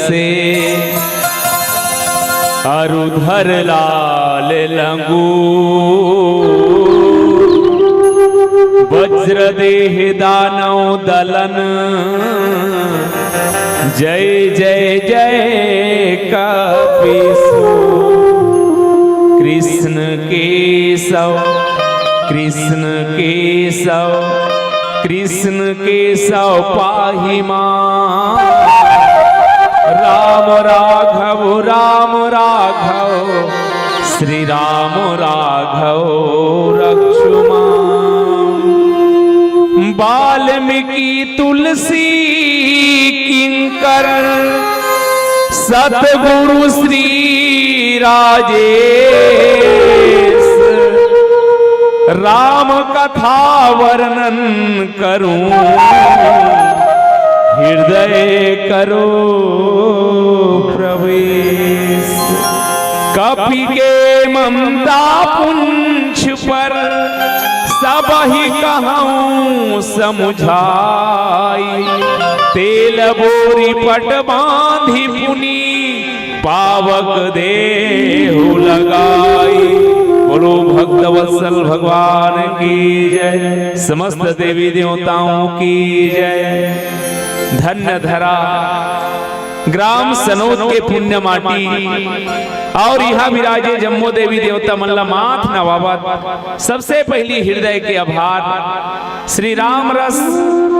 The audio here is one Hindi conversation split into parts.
रसे अरुधर लाल लंगू वज्र देह दानव दलन जय जय जय कपीसु कृष्ण केशव कृष्ण केशव कृष्ण केशव पाहि मां राम राघव श्री राम राघव रक्षु मां वाल्मीकि तुलसी किंकर सतगुरु श्री राजेश राम कथा वर्णन करूं हृदय करो प्रवेश कपि के ममता पुंछ पर सब ही कहूं समुझाई तेल बोरी पट बांधी पुनी पावक देहु लगाई। बोलो भक्तवत्सल भगवान की जय, समस्त देवी देवताओं की जय। धन्य धरा ग्राम सनोद के पुण्य माटी और यहाँ विराजे जम्मो देवी देवता मल्ला माथ नवाबत। सबसे पहली हृदय के आभार श्री राम रस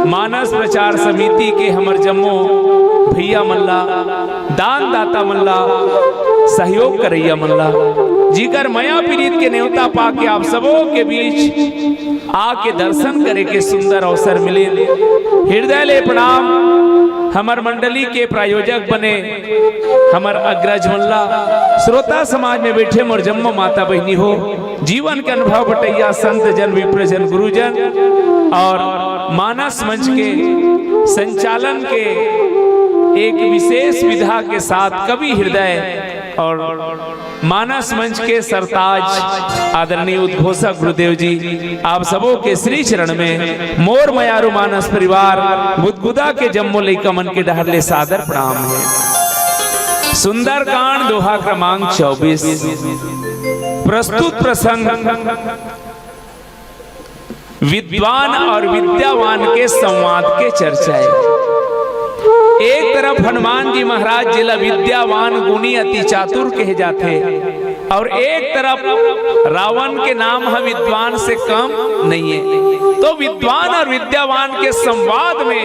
मानस प्रचार समिति के हमर जम्मो भैया मल्ला, दान दाता मल्ला, सहयोग करैया मल्ला जीकर मया पीड़ित के न्योता पाके आप सबों के बीच आके दर्शन करे के सुंदर अवसर मिले। हृदय ले प्रणाम। हमर मंडली के प्रायोजक बने हमर अग्रज मल्ला, श्रोता समाज में बैठे मोर जम्मो माता बहनी हो, जीवन के अनुभव बटैया संत जन विप्रजन गुरुजन और मानस मंच के संचालन के एक विशेष विधा के साथ कवि हृदय और मानस मंच के सरताज आदरणीय उद्घोषक गुरुदेव जी आप सबों के श्री चरण में मोर मयारू मानस परिवार बुदबुदा के जम्मो लइका मन के डहरले सादर प्रणाम है। सुंदरकांड दोहा क्रमांक 24 प्रस्तुत प्रसंग विद्वान और विद्यावान के संवाद के चर्चा है। एक तरफ हनुमान जी महाराज जिला विद्यावान गुणी अति चातुर कहे जाते और एक तरफ रावण के नाम है विद्वान से कम नहीं है। तो विद्वान और विद्यावान के संवाद में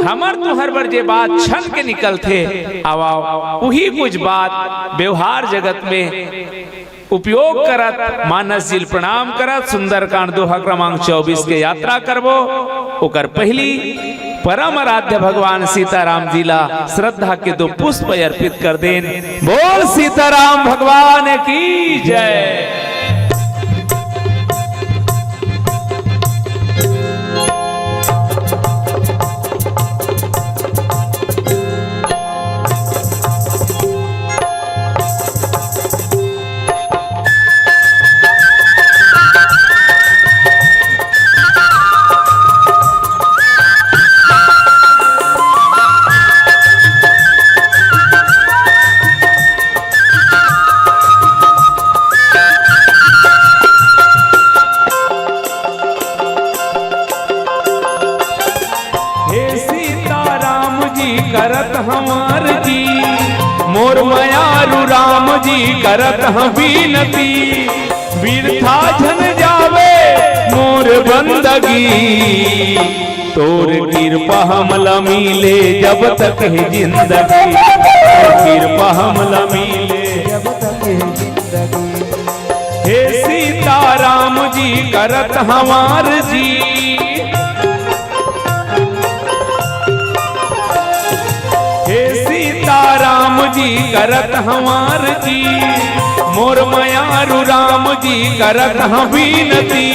हमर तुहर बर जे बात छन के निकलते आवाओ वही कुछ बात व्यवहार जगत में उपयोग करत मानस जिल प्रणाम करत सुंदरकांड दोहा क्रमांक 24 के यात्रा करबो। ओकर पहली परम आराध्य भगवान सीताराम जिला श्रद्धा के 2 पुष्प अर्पित कर देन। बोल सीताराम भगवान की जय। करत हम बीनती बिरथा झन जावे मोर बंदगी तोर कृपा हमला मिले जब तक है जिंदगी कृपा हमला मिले जब तक है जिंदगी। हे सीताराम जी करत हमार जी राम जी करत हमार जी मोर मयारू राम जी करत हम बीनती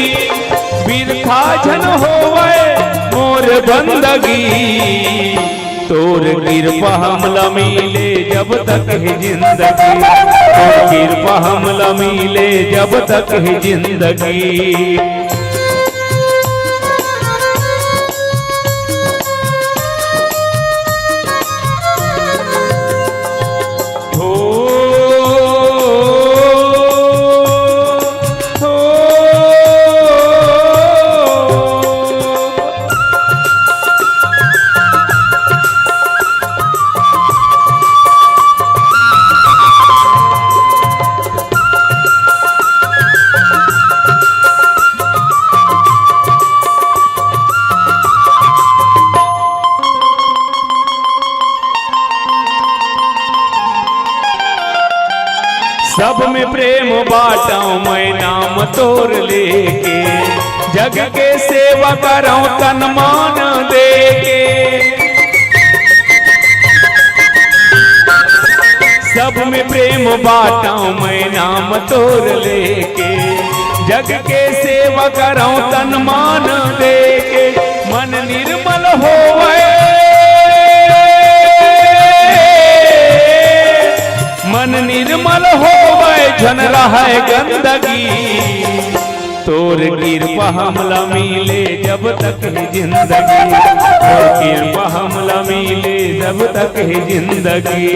बिरथा झन होवे मोर बंदगी तोर कृपा हमला मिले जब तक है जिंदगी तोर कृपा हमला मिले जब तक है जिंदगी। सब में प्रेम बाटाऊं मैं नाम तोर लेके, जग के सेवा कराऊं तन मान देके। सब में प्रेम बाटाऊं मैं नाम तोर लेके, जग के सेवा कराऊं तन मान देके। मन निर्मल होवे, मन निर्मल होवे जन रहे गंदगी, तोर कृपा हमला मिले जब तक है जिंदगी, तोर कृपा हमला मिले जब तक है जिंदगी।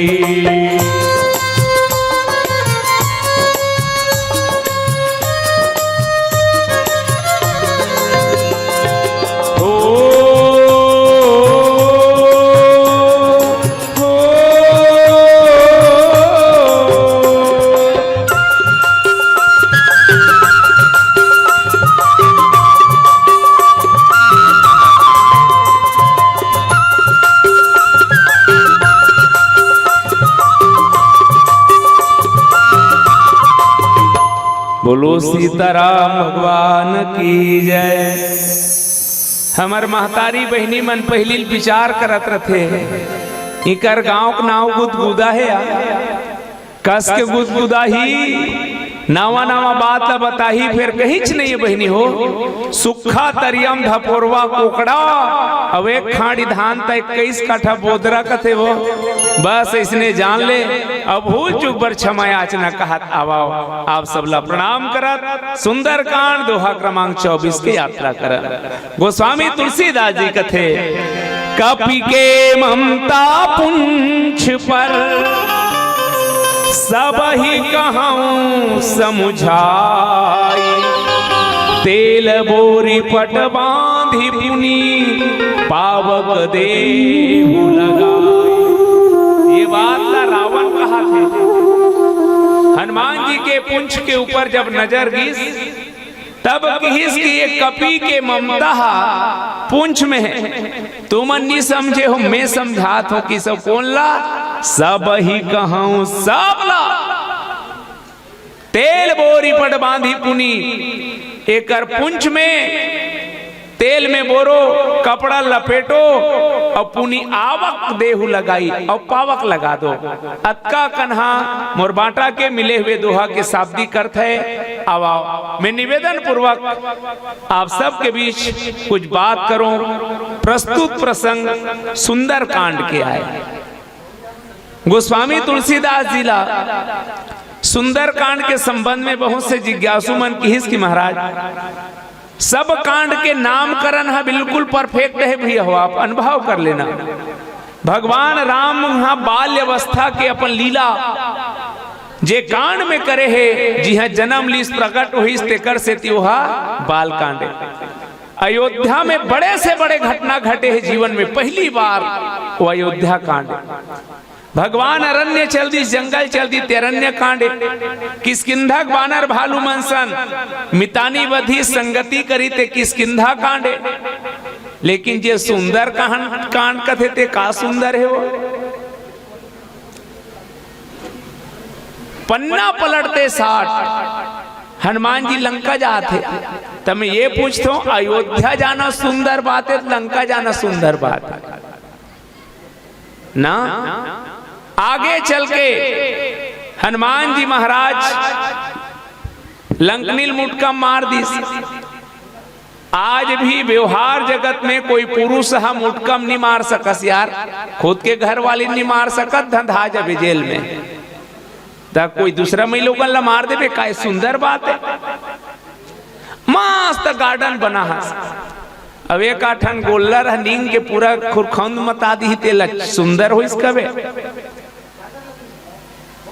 बोलो सीताराम भगवान की जय। हमार महतारी बहनी मन पहली विचार करत रथे, इकर गांव का नाव गुदगुदा है, कस के गुदगुदा ही नावा नावा बात ला बताही, फिर कहीच नहीं है बहनी हो। सुखा तरियम धपोरवा कोकड़ा, अब एक खाड़ी धान तक 21 काठा बोदरा कथे वो, बस इसने जान ले। अब भूल चुक बर क्षमा याचना कहत आवाओ, आप सबला प्रणाम करत सुंदर कांड दोहा क्रमांक 24 के यात्रा करत। गोस्वामी तुलसीदास जी कथे, कपि के ममता पुंछ पर सब ही कहूं समुझाई, तेल बोरी पट बांधी पुनी पावक देहु लगाई। ये बात ना रावण कहा थे। हनुमान जी के पुंछ के ऊपर जब नजर गिस, तब किस की ये कपि के ममता पुंछ में है। तुम नहीं समझे हो, मैं समझात हूं कि सब कौन ला, सब ही कहूं सब ला। तेल बोरी पट बांधी पुनी, एकर पुंछ में तेल में बोरो कपड़ा लपेटो और पुनी आवक देहु लगाई और पावक लगा दो। अतका कन्हा मोरबाटा के मिले हुए दोहा के शाब्दिक अर्थ है। अब मैं निवेदन पूर्वक आप सब के बीच कुछ बात करूं। प्रस्तुत प्रसंग सुंदर कांड के आए। गोस्वामी तुलसीदास जी ला सुंदर कांड के संबंध में बहुत से जिज्ञासु मन की महाराज, सब कांड के नामकरण है बिल्कुल परफेक्ट है भैया, हो आप अनुभव कर लेना। भगवान राम यहाँ बाल्य अवस्था के अपन लीला जे कांड में करे है, जी हाँ जन्म लीस प्रकट हुई तेकर से त्योहा बाल कांड। अयोध्या में बड़े से बड़े घटना घटे हैं जीवन में, पहली बार वो अयोध्या कांड। भगवान अरण्य चल दी, जंगल चल दी, तेरण्य कांड। किष्किंधा बानर भालू मनसन मितानी वधी संगति करी ते किष्किंधा कांड। लेकिन जे सुंदर कांड कथे ते का सुंदर है वो। पन्ना पलटते 60 हनुमान जी लंका जाते। तब मैं ये पूछता हूं, अयोध्या जाना सुंदर बात है, लंका जाना सुंदर बात है ना? आगे चल के हनुमान जी महाराज लंकनील मुटका मार दी। आज भी व्यवहार जगत में कोई पुरुष हम मुटकम नहीं मार सकस यार, खुद के घर वाली नहीं मार सकत, धंधा जब जेल में तब कोई दूसरा महिला को ला मार दे। काय सुंदर बात है। मस्त गार्डन बना है। अब एक आठन गोल्लर नींग के पूरा खुरखंद मता दी तेल सुंदर हो इसका बे।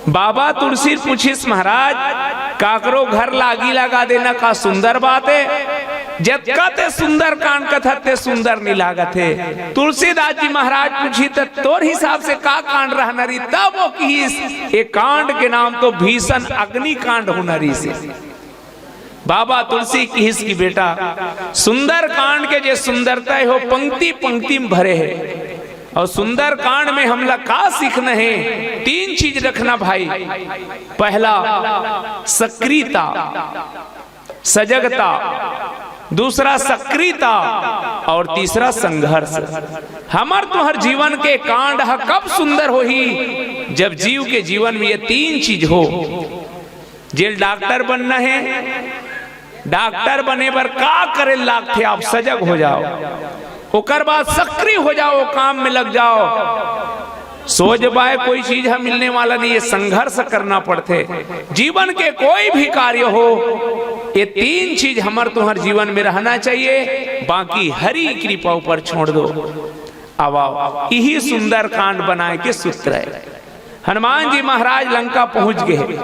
बाबा तुलसी पूछिस महाराज, काकरो घर लागी लगा देना का सुंदर बात है। जब कहते सुंदर कांड कथते सुंदर नहीं लागत है। तुलसीदास जी महाराज पूछी तो तोर हिसाब से का कांड रहनरी, तब वो किस एक कांड के नाम तो भीषण अग्नि कांड होनरी से। बाबा तुलसी की बेटा सुंदर कांड के जे सुंदरता हो पंक्ति पंक्ति में भरे है। और सुंदर कांड में हम लोग का सीखना है? 3 चीज रखना भाई। पहला सक्रियता, सजगता, दूसरा सक्रियता और तीसरा संघर्ष। हमार तो हर जीवन के कांड कब सुंदर हो ही जब जीव के जीवन में ये 3 चीज हो। जेल डॉक्टर बनना है, डॉक्टर बने पर का करे लाग थे, आप सजग हो जाओ, ओकर बाद सक्रिय हो जाओ, काम में लग जाओ। सोच बाय कोई चीज है मिलने वाला नहीं, ये संघर्ष करना पड़ते। जीवन के कोई भी कार्य हो, ये 3 चीज हमार तुम्हार जीवन में रहना चाहिए, बाकी हरि कृपा ऊपर छोड़ दो। अब आओ, यही सुंदर कांड बनाए के सूत्र है। हनुमान जी महाराज लंका पहुंच गए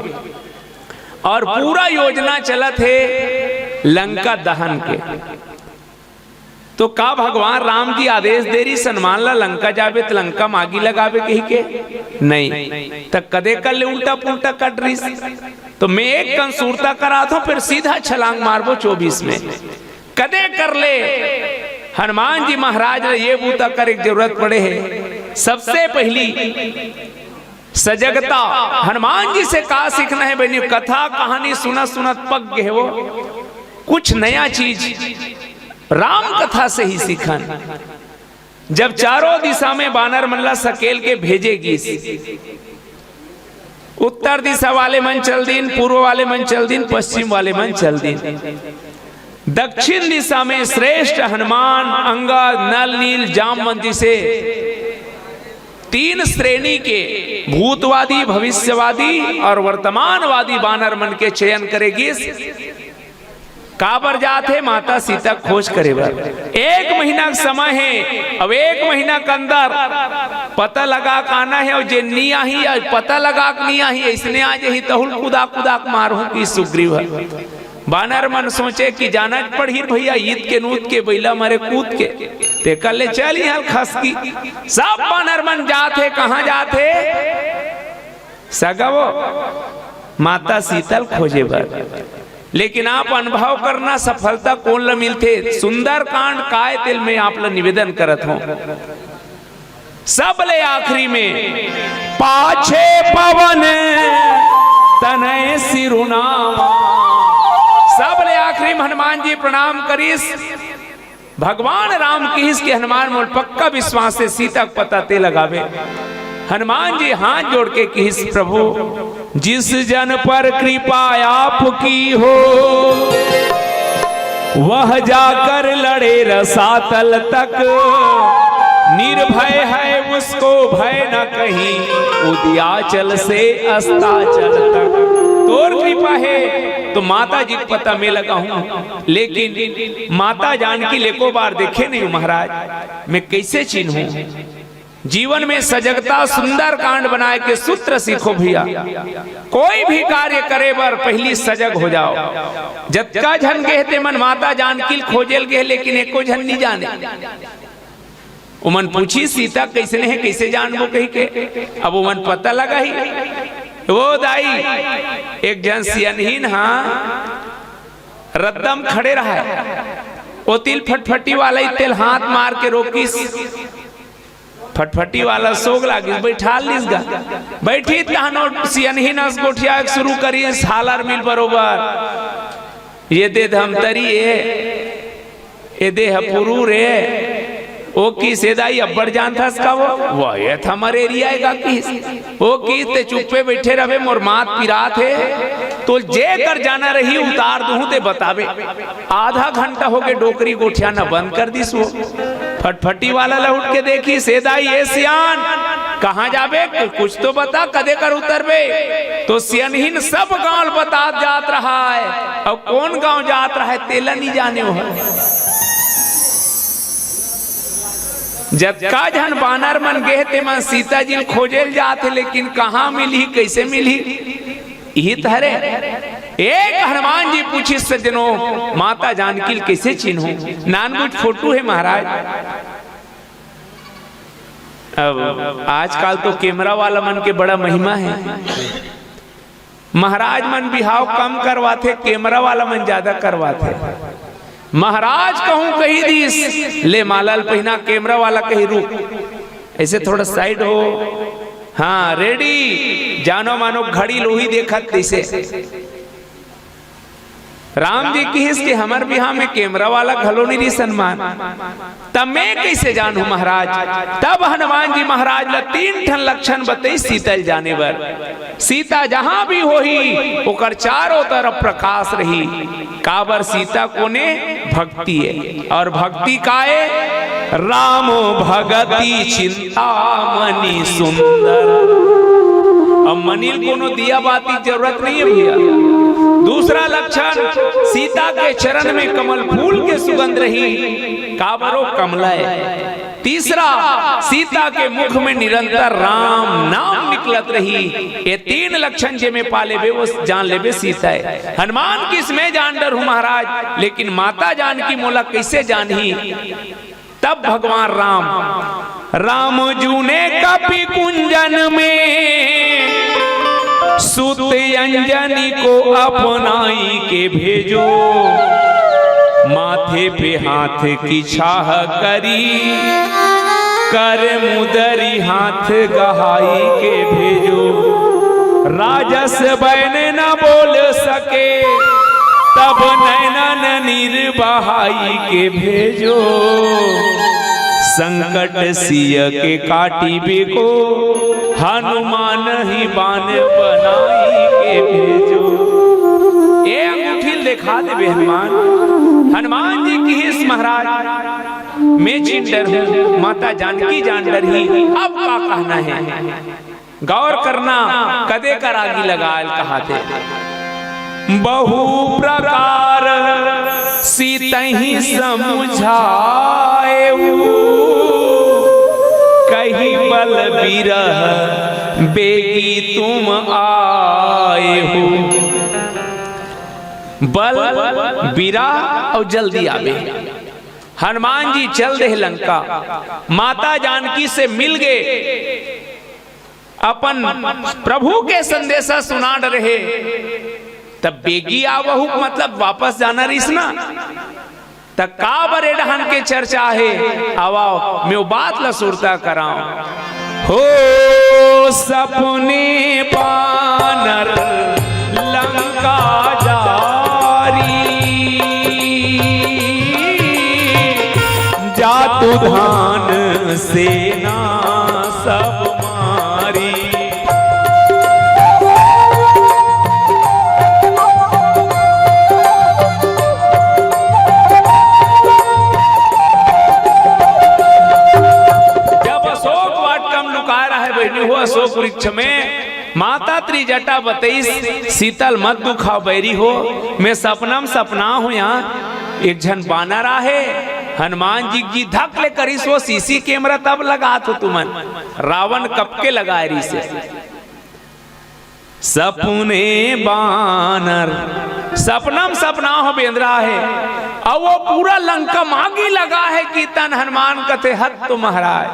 और पूरा योजना चलत है लंका दहन के। तो का भगवान राम जी आदेश दे रही सन्मान ला लंका जावे तो लंका मागी लगावे कही के नहीं, तक कदे कर ले उल्टा पुल्टा कट रही। तो मैं एक कंसूरता करा था, फिर सीधा छलांग मारबो 24 में कदे कर ले। हनुमान जी महाराज ने ये बूता कर एक जरूरत पड़े है। सबसे पहली सजगता। हनुमान जी से का सीखना है बहनी? कथा कहानी सुनत सुनत पक गए वो, कुछ नया चीज राम कथा से ही सीखन। जब चारों दिशा में बानर मल्ला सकेल के भेजेगी, उत्तर दिशा वाले मन चल दिन, पूर्व वाले मन चल दिन, पश्चिम वाले मन चल दिन। दक्षिण दिशा में श्रेष्ठ हनुमान, अंगद, नल, नील, जामवंती से 3 श्रेणी के भूतवादी, भविष्यवादी और वर्तमानवादी बानर मन के चयन करेगी। काबर जाते माता सीता खोज करे बर 1 महीना का समय है। अब 1 महीना के अंदर पता लगा के आना है, और जे नहीं आई पता लगा के नहीं आई इसने आज ही तहुल कुदा कुदा मारू की सुग्रीव है। बानर मन सोचे कि जाना पड़ी भैया, ईद के नूत के बैला मारे कूद के ते कल ले चली हल खस की। सब बानर मन जाते, कहाँ जाते? सगवो माता सीतल खोजे बर। लेकिन आप अनुभव करना सफलता कौन ला मिलते? सुंदर कांड काय तिल में आप ला निवेदन करत हो। सबले आखिरी में पाछे पवन तनय सिरुनामा। सबले आखिरी में हनुमान जी प्रणाम करीस, भगवान राम की के हनुमान मोल पक्का विश्वास से सीता को पता ते लगावे। हनुमान जी हाथ जोड़ के किस प्रभु, जिस जन पर कृपा आपकी हो वह जाकर लड़े रसातल तक। निर्भय है उसको भय न कहीं, उदयाचल से अस्ताचल तक। तोर कृपा है तो माता जी को पता मैं लगा हूं, लेकिन माता जानकी लेको बार देखे नहीं महाराज, मैं कैसे चिन्हूं? जीवन में सजगता सुंदर कांड बनाए के सूत्र सीखो भैया। कोई भी कार्य करे बर पहली सजग हो जाओ। जतका झन कहते मन माता जानकी खोजेल गए, लेकिन एको झन नहीं जाने। उमन पूछी सीता कैसे है, कैसे जानबो कही के। अब उमन पता लगा ही वो दाई एक जन सियनहीन रद्दम खड़े रहा है। वो तिल फटफटी वाला तिल हाथ मार के रोकीस, फटफटी वाला सोग लागिस, बैठा लीस गा। बैठी तहनो सियनहीन गोठिया शुरू करी, हालर मिल बरोबर ये दे धमतरी ये दे पुरू रे ओ की सेदाई अब्बड़ जानता इसका वो ये था हमारे एरिया का किस वो की ते चुप्पे बैठे रहे मोर मात पिरात है तो जे कर जाना रही उतार दूं ते बतावे। आधा घंटा हो गए डोकरी गोठिया न बंद कर दी सो। फटफटी वाला लौट के देखी सेदाई ये सियान कहाँ जाबे कुछ तो बता कदे कर उतरबे। तो सियनहीन सब गांव बता जात रहा है, अब कौन गांव जात रहा है तेला नहीं जाने हो। जतका झन बानर मन गए ते मन सीता जी खोजेल जाते, लेकिन कहाँ मिली कैसे मिली यही तहरे। एक हनुमान जी पूछी सज्जनों माता जानकी कैसे चिन्हूं, नानगुट फोटो है महाराज। अब आजकल तो कैमरा वाला मन के बड़ा महिमा है। महाराज मन बिहाव कम करवाते, कैमरा वाला मन ज्यादा करवाते। महाराज कहूं कही दीस ले मालाल पहिना, कैमरा वाला कही रुक ऐसे थोड़ा साइड हो। हाँ रेडी, जानो मानो घड़ी लोही देखत कैसे राम जी की हिस्से हमर बिहार में कैमरा वाला घलो नहीं रही सम्मान, तब मैं कैसे जानू महाराज। तब हनुमान जी महाराज ला 3 ठन लक्षण बताई सीतल जाने पर। सीता जहां भी होही ओकर चारों तरफ प्रकाश रही। काबर सीता कोने भक्ति है, और भक्ति काए राम भगति चिंता मनी सुंदर। अब मनील कोनो दिया बाती जरूरत नहीं है भैया। दूसरा लक्षण, सीता के चरण में कमल फूल के सुगंध रही, काबरो कमलाए। तीसरा, सीता के मुख में निरंतर राम नाम निकलत रही। ये 3 लक्षण जे में पाले बे वो जान लेबे सीता है। हनुमान किस में जान डर हूं महाराज, लेकिन माता जानकी मोला कैसे जानही। तब भगवान राम जूने कपि कुंजन में सुत अंजनी को अपनाई के भेजो। माथे पे हाथ की छाह करी, कर मुदरी हाथ गहाई के भेजो। राजस बैन न बोल सके, तब नैनन नीर बहाई के भेजो। संकट सिय के काटी बेको, हनुमान ही बान बनाई के भेजो। ए अंगूठी दिखा दे हनुमान जी की हिस महाराज मैं चिन डर हूं, माता जानकी जान डर ही। अब का कहना है, गौर करना कदे कर आगी लगा कहा थे। बहु प्रकार सीता ही समझाए, कहीं बल बिरह बेगी तुम आए हो। बल बिरा और जल्दी आवे। हनुमान जी चल दे लंका, माता जानकी से मिल गए, अपन प्रभु के संदेशा सुना रहे। तब बेगी आवहु मतलब वापस जाना रहीस ना। तब का बरे डहन के चर्चा है, आवाओ मैं बात ला सुरता कराऊं। हो सपने बानर लंका जारी, जातु धान सेना सब मारी। अशोक वृक्ष में माता त्रिजटा बतईस, शीतल मत दुखाओ बैरी हो। मैं सपना हूं यहाँ एक जन बानर आहे, हनुमान जी की धक ले करी सो सीसी कैमरा तब लगा तो तुमन रावण कब के लगाए रही से। सपने बानर सपना हो बेंद्रा है, और वो पूरा लंका मांगी लगा है कि तन हनुमान कथे हत तो महाराज।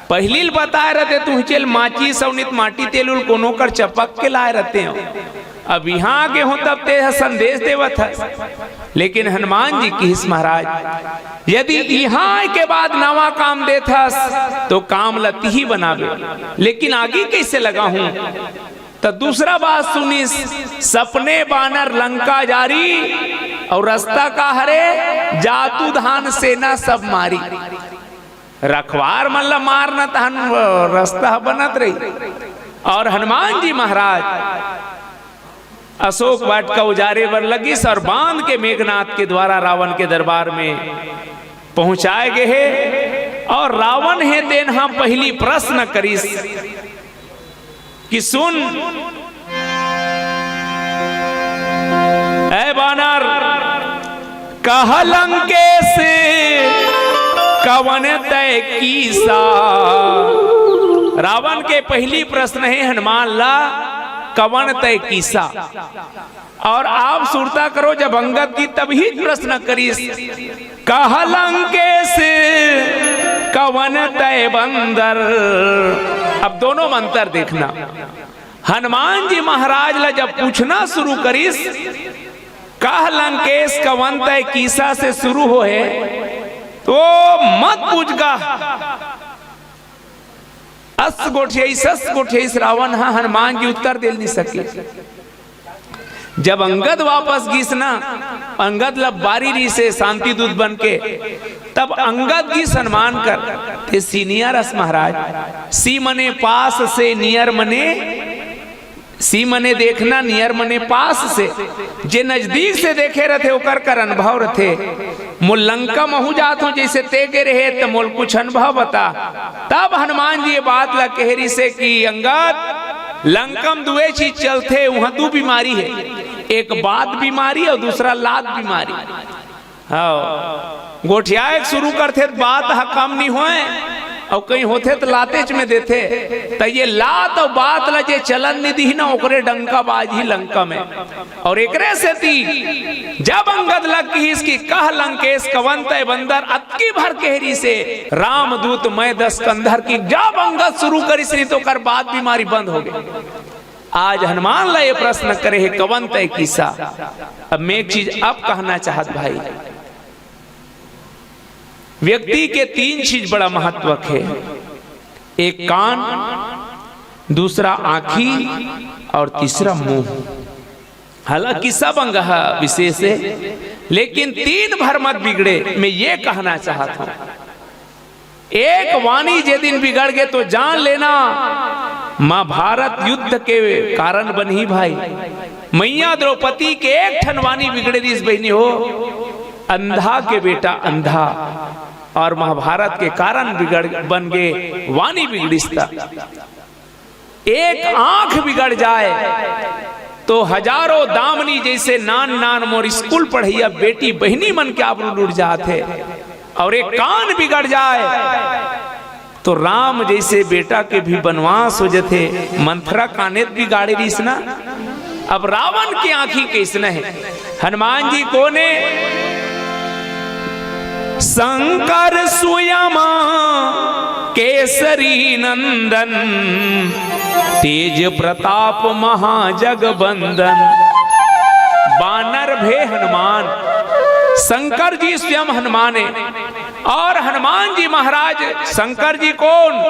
पहली बताए रहते तू चल माची सवनित माटी तेलुल कोनो कर चपक के लाए रहते हो। अब यहाँ आगे हूं तब ते संदेश देवत है। लेकिन हनुमान जी की हिस महाराज, यदि यहाँ के बाद नवा काम देथस तो काम लती ही बनावे, लेकिन आगे कैसे लगा हूं। तो दूसरा बात सुनिस, सपने बानर लंका जारी, और रास्ता का हरे जातु धान सेना सब मारी। रखवार मतलब मारना तहन रास्ता बनत रही। और हनुमान जी महाराज अशोक वाट का उजारे बर लगिस, और बांध के मेघनाथ के द्वारा रावण के दरबार में पहुंचाए गए हैं। और रावण है देन हम पहली प्रश्न करीस कि सुन ऐ बानर, कह लंकेश कवन तय कीसा। रावण के पहली प्रश्न है हनुमान ला, कवन तय कीसा। और आप सुरता करो जब अंगद की तभी प्रश्न करीस, कह लंकेश कवन तय बंदर। अब दोनों मंत्र देखना। हनुमान जी महाराज ला जब पूछना शुरू करीस, कह लंकेश कवन तय कीसा से शुरू हो है, तो मत पूछगा अस गोठियाई सस गोठियाई रावण हा हनुमान जी उत्तर दे नहीं सके। जब अंगद वापस गीस ना, अंगद लब बारी री से शांति दूत बन के, तब अंगद की सम्मान कर ते सीनियर अस महाराज। सी मने पास से, नियर मने सी मने देखना, नियर मने पास से। जे नजदीक से देखे रहते ओकर कर अनुभव रहते। मोल लंका महू जात हो जैसे तेगे रहे तो मोल कुछ अनुभव बता। तब हनुमान जी ये बात ला कहरी से कि अंगद लंकम दुए चीज चलते, वहां दो बीमारी है, एक बात बीमारी और दूसरा लात बीमारी। हाँ गोठिया एक शुरू करते बात कम नहीं होए और कहीं होते तो लातेच में देते। तो ये लात और बात ला जे चलन निधि ना ओकरे डंका बाज ही लंका में। और एकरे से ती जब अंगद लग की इसकी कह लंकेश कवंत बंदर अतकी भर कहरी से राम दूत मैं 10 कंधर की। जब अंगद शुरू करी सी तो कर बात बीमारी बंद हो गई। आज हनुमान ला ये प्रश्न करे है कवंत है किस्सा। अब मैं एक चीज अब कहना चाहत भाई, व्यक्ति के 3 चीज बड़ा महत्व है। एक कान, दूसरा आँखी और तीसरा मुंह। हालांकि सब अंग विशेष है, लेकिन 3 भर मत बिगड़े। मैं ये कहना चाहता हूं, एक वाणी जे दिन बिगड़ गए तो जान लेना महाभारत युद्ध के कारण बनी भाई। मैया द्रौपदी के एक ठनवानी बिगड़े दिस बहनी हो, अंधा के बेटा अंधा, और महाभारत के कारण बिगड़ बन गए वाणी बिगड़िस्ता। एक आंख बिगड़ जाए तो हजारों दामनी जैसे नान नान मोर स्कूल पढ़ैया बेटी बहनी मन के आबरू लुट जाते। और एक कान बिगड़ जाए तो राम जैसे बेटा के भी वनवास हो जाते। मंथरा कानेत बिगाड़े रही ना। अब रावण की आंखी कैसने है। हनुमान जी को ने शंकर सुयमा केसरी नंदन तेज प्रताप महाजगबंदन। बानर भे हनुमान, शंकर जी स्वयं हनुमान है। और हनुमान जी महाराज शंकर जी कौन?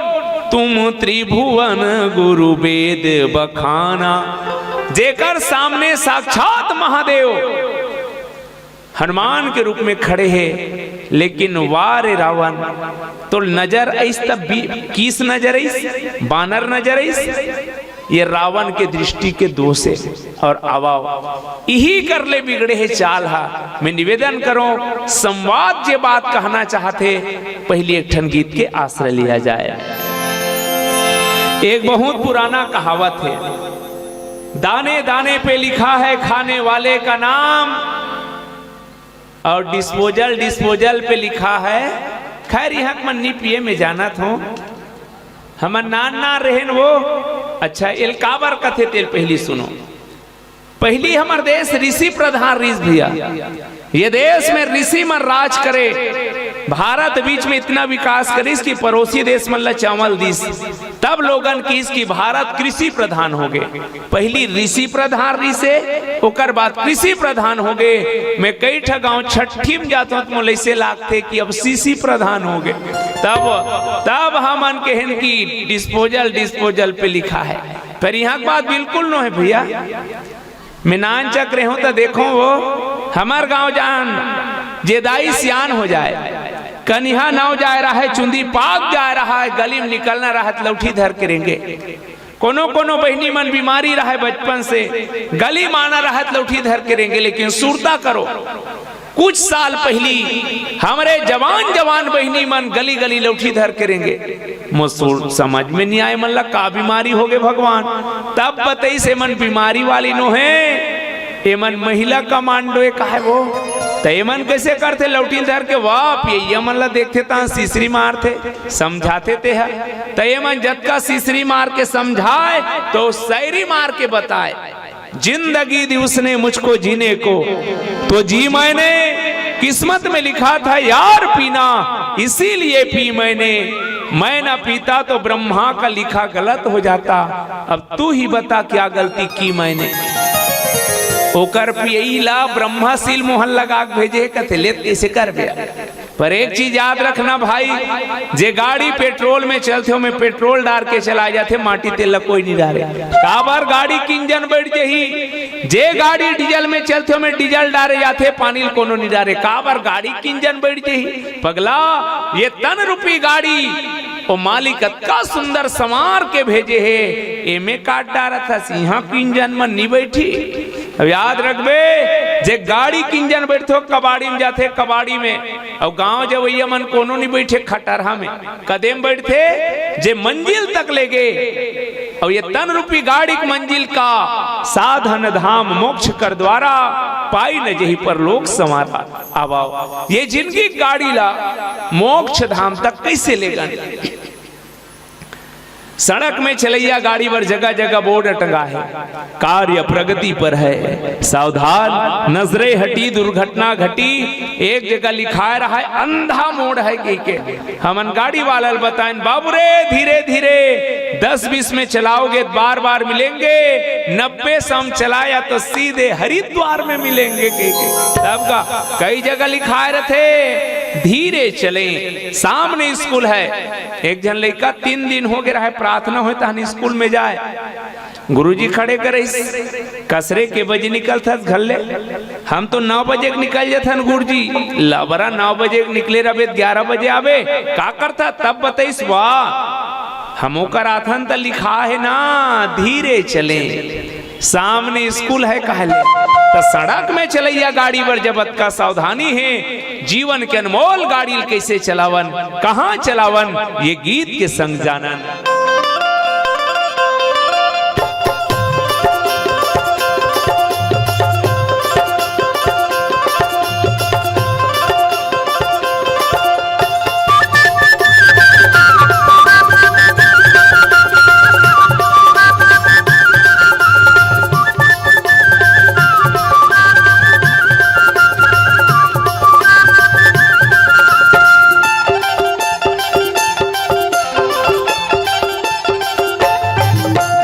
तुम त्रिभुवन गुरु वेद बखाना। जेकर सामने साक्षात महादेव हनुमान के रूप में खड़े हैं। लेकिन वारे रावण तो नजर ऐस तब किस नजर ऐस? बानर नजर ऐस। ये रावण के दृष्टि के दोष है। और आवाव यही कर ले बिगड़े है चाल हा। मैं निवेदन करूं, संवाद जे बात कहना चाहते पहले एक ठन गीत के आश्रय लिया जाए। एक बहुत पुराना कहावत है, दाने दाने पे लिखा है खाने वाले का नाम, और डिस्पोजल डिस्पोजल पे लिखा है। खैर यहाँ मन्नी पिए में जाना था हमर नान ना रहेन वो। अच्छा एलकाबर कथे तेल पहली सुनो। पहली हमार देश ऋषि प्रधान ऋषि भैया। ये देश में ऋषि मन राज करे। भारत बीच में इतना विकास करिस कि पड़ोसी देश मन ला चावल दिस। तब लोगन की इसकी भारत कृषि प्रधान हो गए। पहली ऋषि प्रधान ऋषि, ओकर बाद कृषि प्रधान हो गए। मैं कई ठा गाँव छठी में जाता हूँ तो मोल ऐसे लागते कि अब सीसी प्रधान हो गए। तब हमन कहन की डिस्पोजल डिस्पोजल पे लिखा है। पर यहाँ की बात बिल्कुल न है भैया। मैं नान चक्र हूं तो देखो वो हमार गांव जान जेदाई सियान हो जाए, कन्हा नाव जा रहा है, चुंदी पाक जा रहा है, गली में निकलना रहा है, लौठी धर करेंगे। कोनो कोनो बहनी मन बीमारी रहा है बचपन से, गली माना रहा है लौठी धर करेंगे। लेकिन सुरता करो, कुछ साल पहली हमारे जवान जवान बहनी मन गली गली लौठी धर करेंगे। मसूर समझ में नहीं आए मन ला का बीमारी हो गए भगवान। तब बताई से मन बीमारी वाली नो है, ये मन महिला कमांडो का है वो। तो ये मन कैसे करते लौटी धर के वाप ये मन ला देखते ता सीसरी मारते समझाते थे है। तो ये मन जब का सीसरी मार के समझाए तो शायरी मार के बताए। जिंदगी दी उसने मुझको जीने को, तो जी मैंने, किस्मत में लिखा था यार पीना, इसीलिए पी मैंने। मैं ना पीता तो ब्रह्मा का लिखा गलत हो जाता। अब तू ही बता क्या गलती की मैंने। ओकर पियला ब्रह्मा सील मोहन लगा भेजे कथे ले ऐसे कर गया। पर एक चीज याद रखना भाई, जे गाड़ी पेट्रोल में चलते हो में पेट्रोल डाल के चलाए जाते, माटी तेल कोई नहीं डाले। काबर गाड़ी की इंजन बैठ जही, जे गाड़ी डीजल में चलते हो में डीजल डाले जाते, पानी कोनो नहीं डाले। काबर गाड़ी की इंजन बैठ जही पगला, ये तन रूपी गाड़ी ओ मालिक का सुंदर समार के भेजे है, एमे काट डारा था सिंहा की इंजन में नहीं बैठी। अब याद रखबे, जे गाड़ी की इंजन बैठते हो कबाड़ी में जाते, कबाड़ी में और गांव जब भैया मन कोनो नहीं बैठे खटरहा में, कदम बैठते जे मंजिल तक ले गए। और ये तन रूपी गाड़ी की मंजिल का साधन धाम मोक्ष कर द्वारा पाई न जही पर लोक समारा। अब ये जिंदगी गाड़ी ला मोक्ष धाम तक कैसे लेगा? सड़क में चलैया गाड़ी पर जगह जगह बोर्ड टंगा है, कार्य प्रगति पर है सावधान, नजरे हटी दुर्घटना घटी। एक जगह लिखा रहा है अंधा मोड़ है के हमन गाड़ी वाला बताएं बाबू रे धीरे धीरे 10-20 में चलाओगे बार बार मिलेंगे, 90 से हम चलाया तो सीधे हरिद्वार में मिलेंगे के तब का कई जगह लिखा रहे धीरे चले। सामने स्कूल है, एक जन लड़का 3 दिन हो गया है प्रार्थना हो तो स्कूल में जाए, गुरुजी खड़े करे कसरे के बजे निकलता घर ले, हम तो 9 बजे निकल जाते गुरुजी लाबरा 9 बजे निकले रहे 11 बजे आवे का करता तब बताइस वाह हमो का राथन तो लिखा है ना धीरे चले, सामने स्कूल है कहले तो सड़क में चलैया गाड़ी पर जबत का सावधानी है, जीवन के अनमोल गाड़ी कैसे चलावन कहाँ चलावन ये गीत के संग जानन।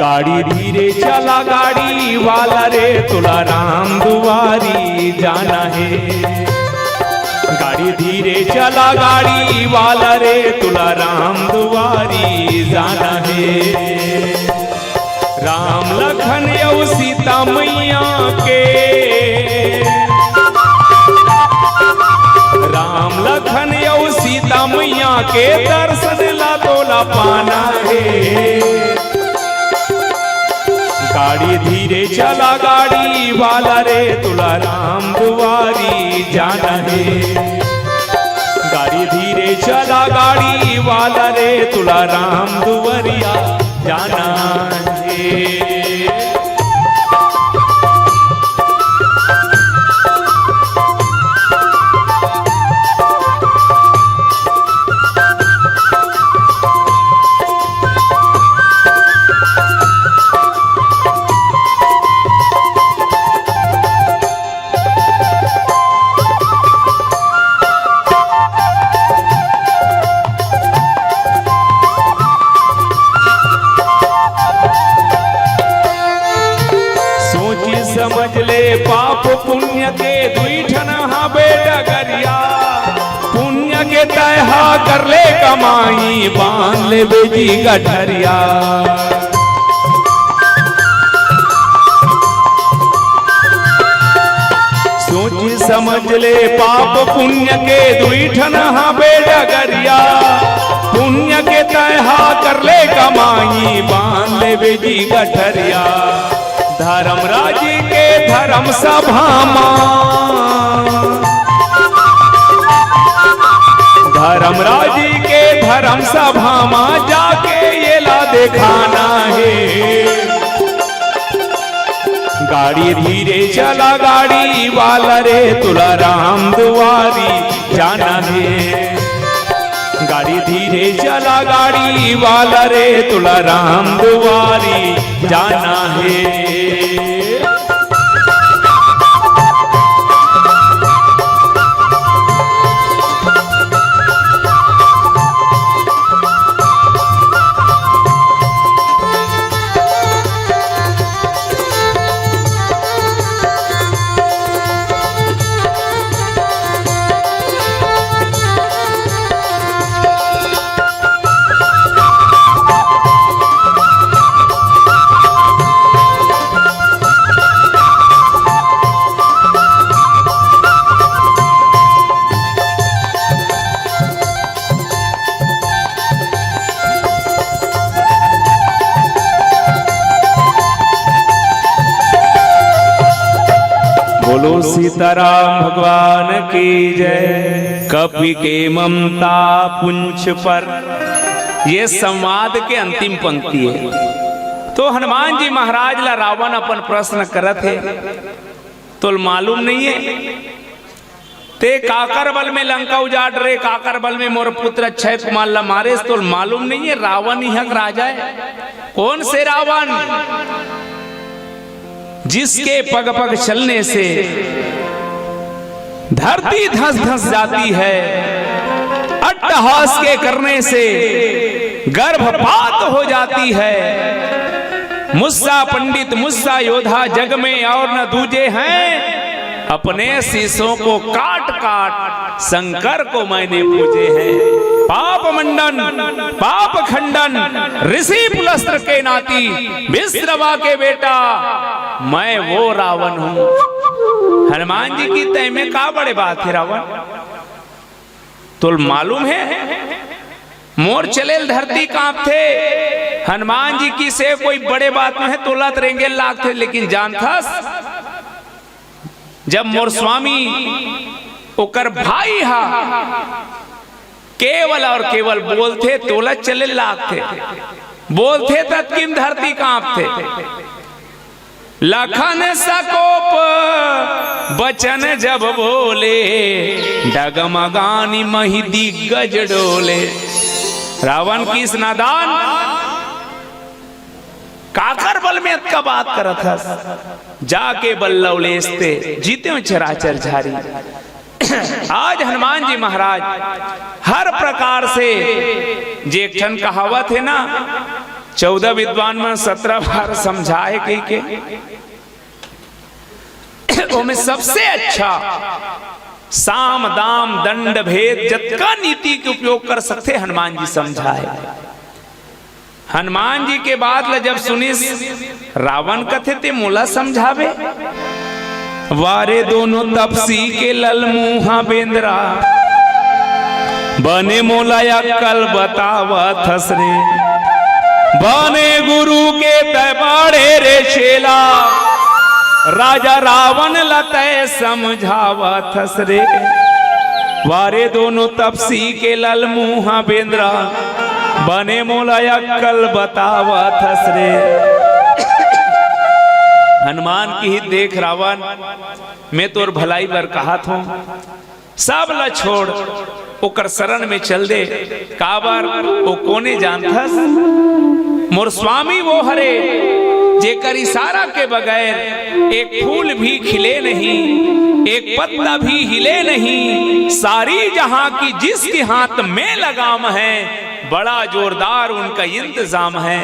गाड़ी धीरे चला गाड़ी वाला रे तुला राम दुआरी जाना है, गाड़ी धीरे चला गाड़ी वाला रे तुला राम दुआरी जाना है। राम लखन यौ सीता मैया के, राम लखन यौ सीता मैया के दर्शन ला तोला पाना है। गाड़ी धीरे चला गाड़ी वाला रे तुला राम दुआरी जाना है, गाड़ी धीरे चला गाड़ी वाला रे तुला राम दुआरिया जाना है। समझ ले पाप पुण्य के दुईठन हा बेटा गरिया, पुण्य के तहा कर ले कमाई बांध ले बेटी गठरिया। सोच समझ ले पाप पुण्य के दुईठन हा बेटा गरिया, पुण्य के तहा कर ले कमाई बांध ले बेटी गठरिया। धर्मराज के धर्म सभा धर्मराज के धर्म सभा में जाके ये ला दिखाना है। गाड़ी धीरे चला गाड़ी वाला रे तुला राम दुआरी जाना है, गाड़ी धीरे चला गाड़ी वाला रे तुला राम दुआरी जाना है। बोलो सीताराम भगवान की जय। कपि के ममता पुंछ पर, ये संवाद के अंतिम पंक्ति है। तो हनुमान जी महाराज ला रावण अपन प्रश्न करत है, तो मालूम नहीं है ते काकर बल में लंका उजाड़ रहे, काकर बल में मोर पुत्र अक्षय कुमार ला मारे, तो मालूम नहीं है रावण ही हक राजा है। कौन से रावण? जिसके पग पग चलने से धरती धस धस जाती है, अट्टहास के करने से गर्भपात हो जाती है। मुस्सा पंडित मुस्सा योद्धा जग में और न दूजे हैं, अपने शीशों को काट काट शंकर को मैंने पूजे हैं। पाप मंडन पाप खंडन ऋषि पुलस्त्र के नाती विश्रवा के बेटा मैं वो रावण हूं। हनुमान जी की तय में का बड़े बात है रावण? तो मालूम है मोर चले धरती कांप थे, हनुमान जी की से कोई बड़े बात में है, तोला तरेंगे लाख थे। लेकिन जानथस जब मोर स्वामी ओकर भाई हा केवल और केवल बोलते तोला चले लाख थे, बोलते तत्किन धरती कांप थे। लखन सकोप बचन जब बोले, डगमगानी मही दिग्गज डोले। रावण की इस नादान काकर बल में का बात करत हस, जाके बल्लव लेस्ते जीते हो चराचर झारी। आज हनुमान जी महाराज हर प्रकार से जे क्षण कहावत है ना, 14 विद्वान में 17 बार समझाए के वो में सबसे अच्छा साम दाम दंड भेद जतका नीति के उपयोग कर सकते हनुमान जी समझाए। हनुमान जी के बाद जब सुनिस रावण कथे ते मोला समझावे, वारे दोनों तपसी के लल मुहा बेंद्रा, बने मोला अक्कल बतावत हसरे, बने गुरु के तबाड़े रे शेला, राजा रावण लतय समझावत हसरे। वारे दोनों तपसी के लल मुहा बेंद्रा, बने मोला अक्कल बतावत हसरे। हनुमान की ही देख रावण, मैं तोर भलाई बर कहा था, सब ला छोड़ ओकर शरण में चल दे। काबर ओ कोने जानथस, मोर स्वामी वो हरे जेकर इशारा के बगैर एक फूल भी खिले नहीं, एक पत्ता भी हिले नहीं। सारी जहां की जिसके हाथ में लगाम है, बड़ा जोरदार उनका इंतजाम है।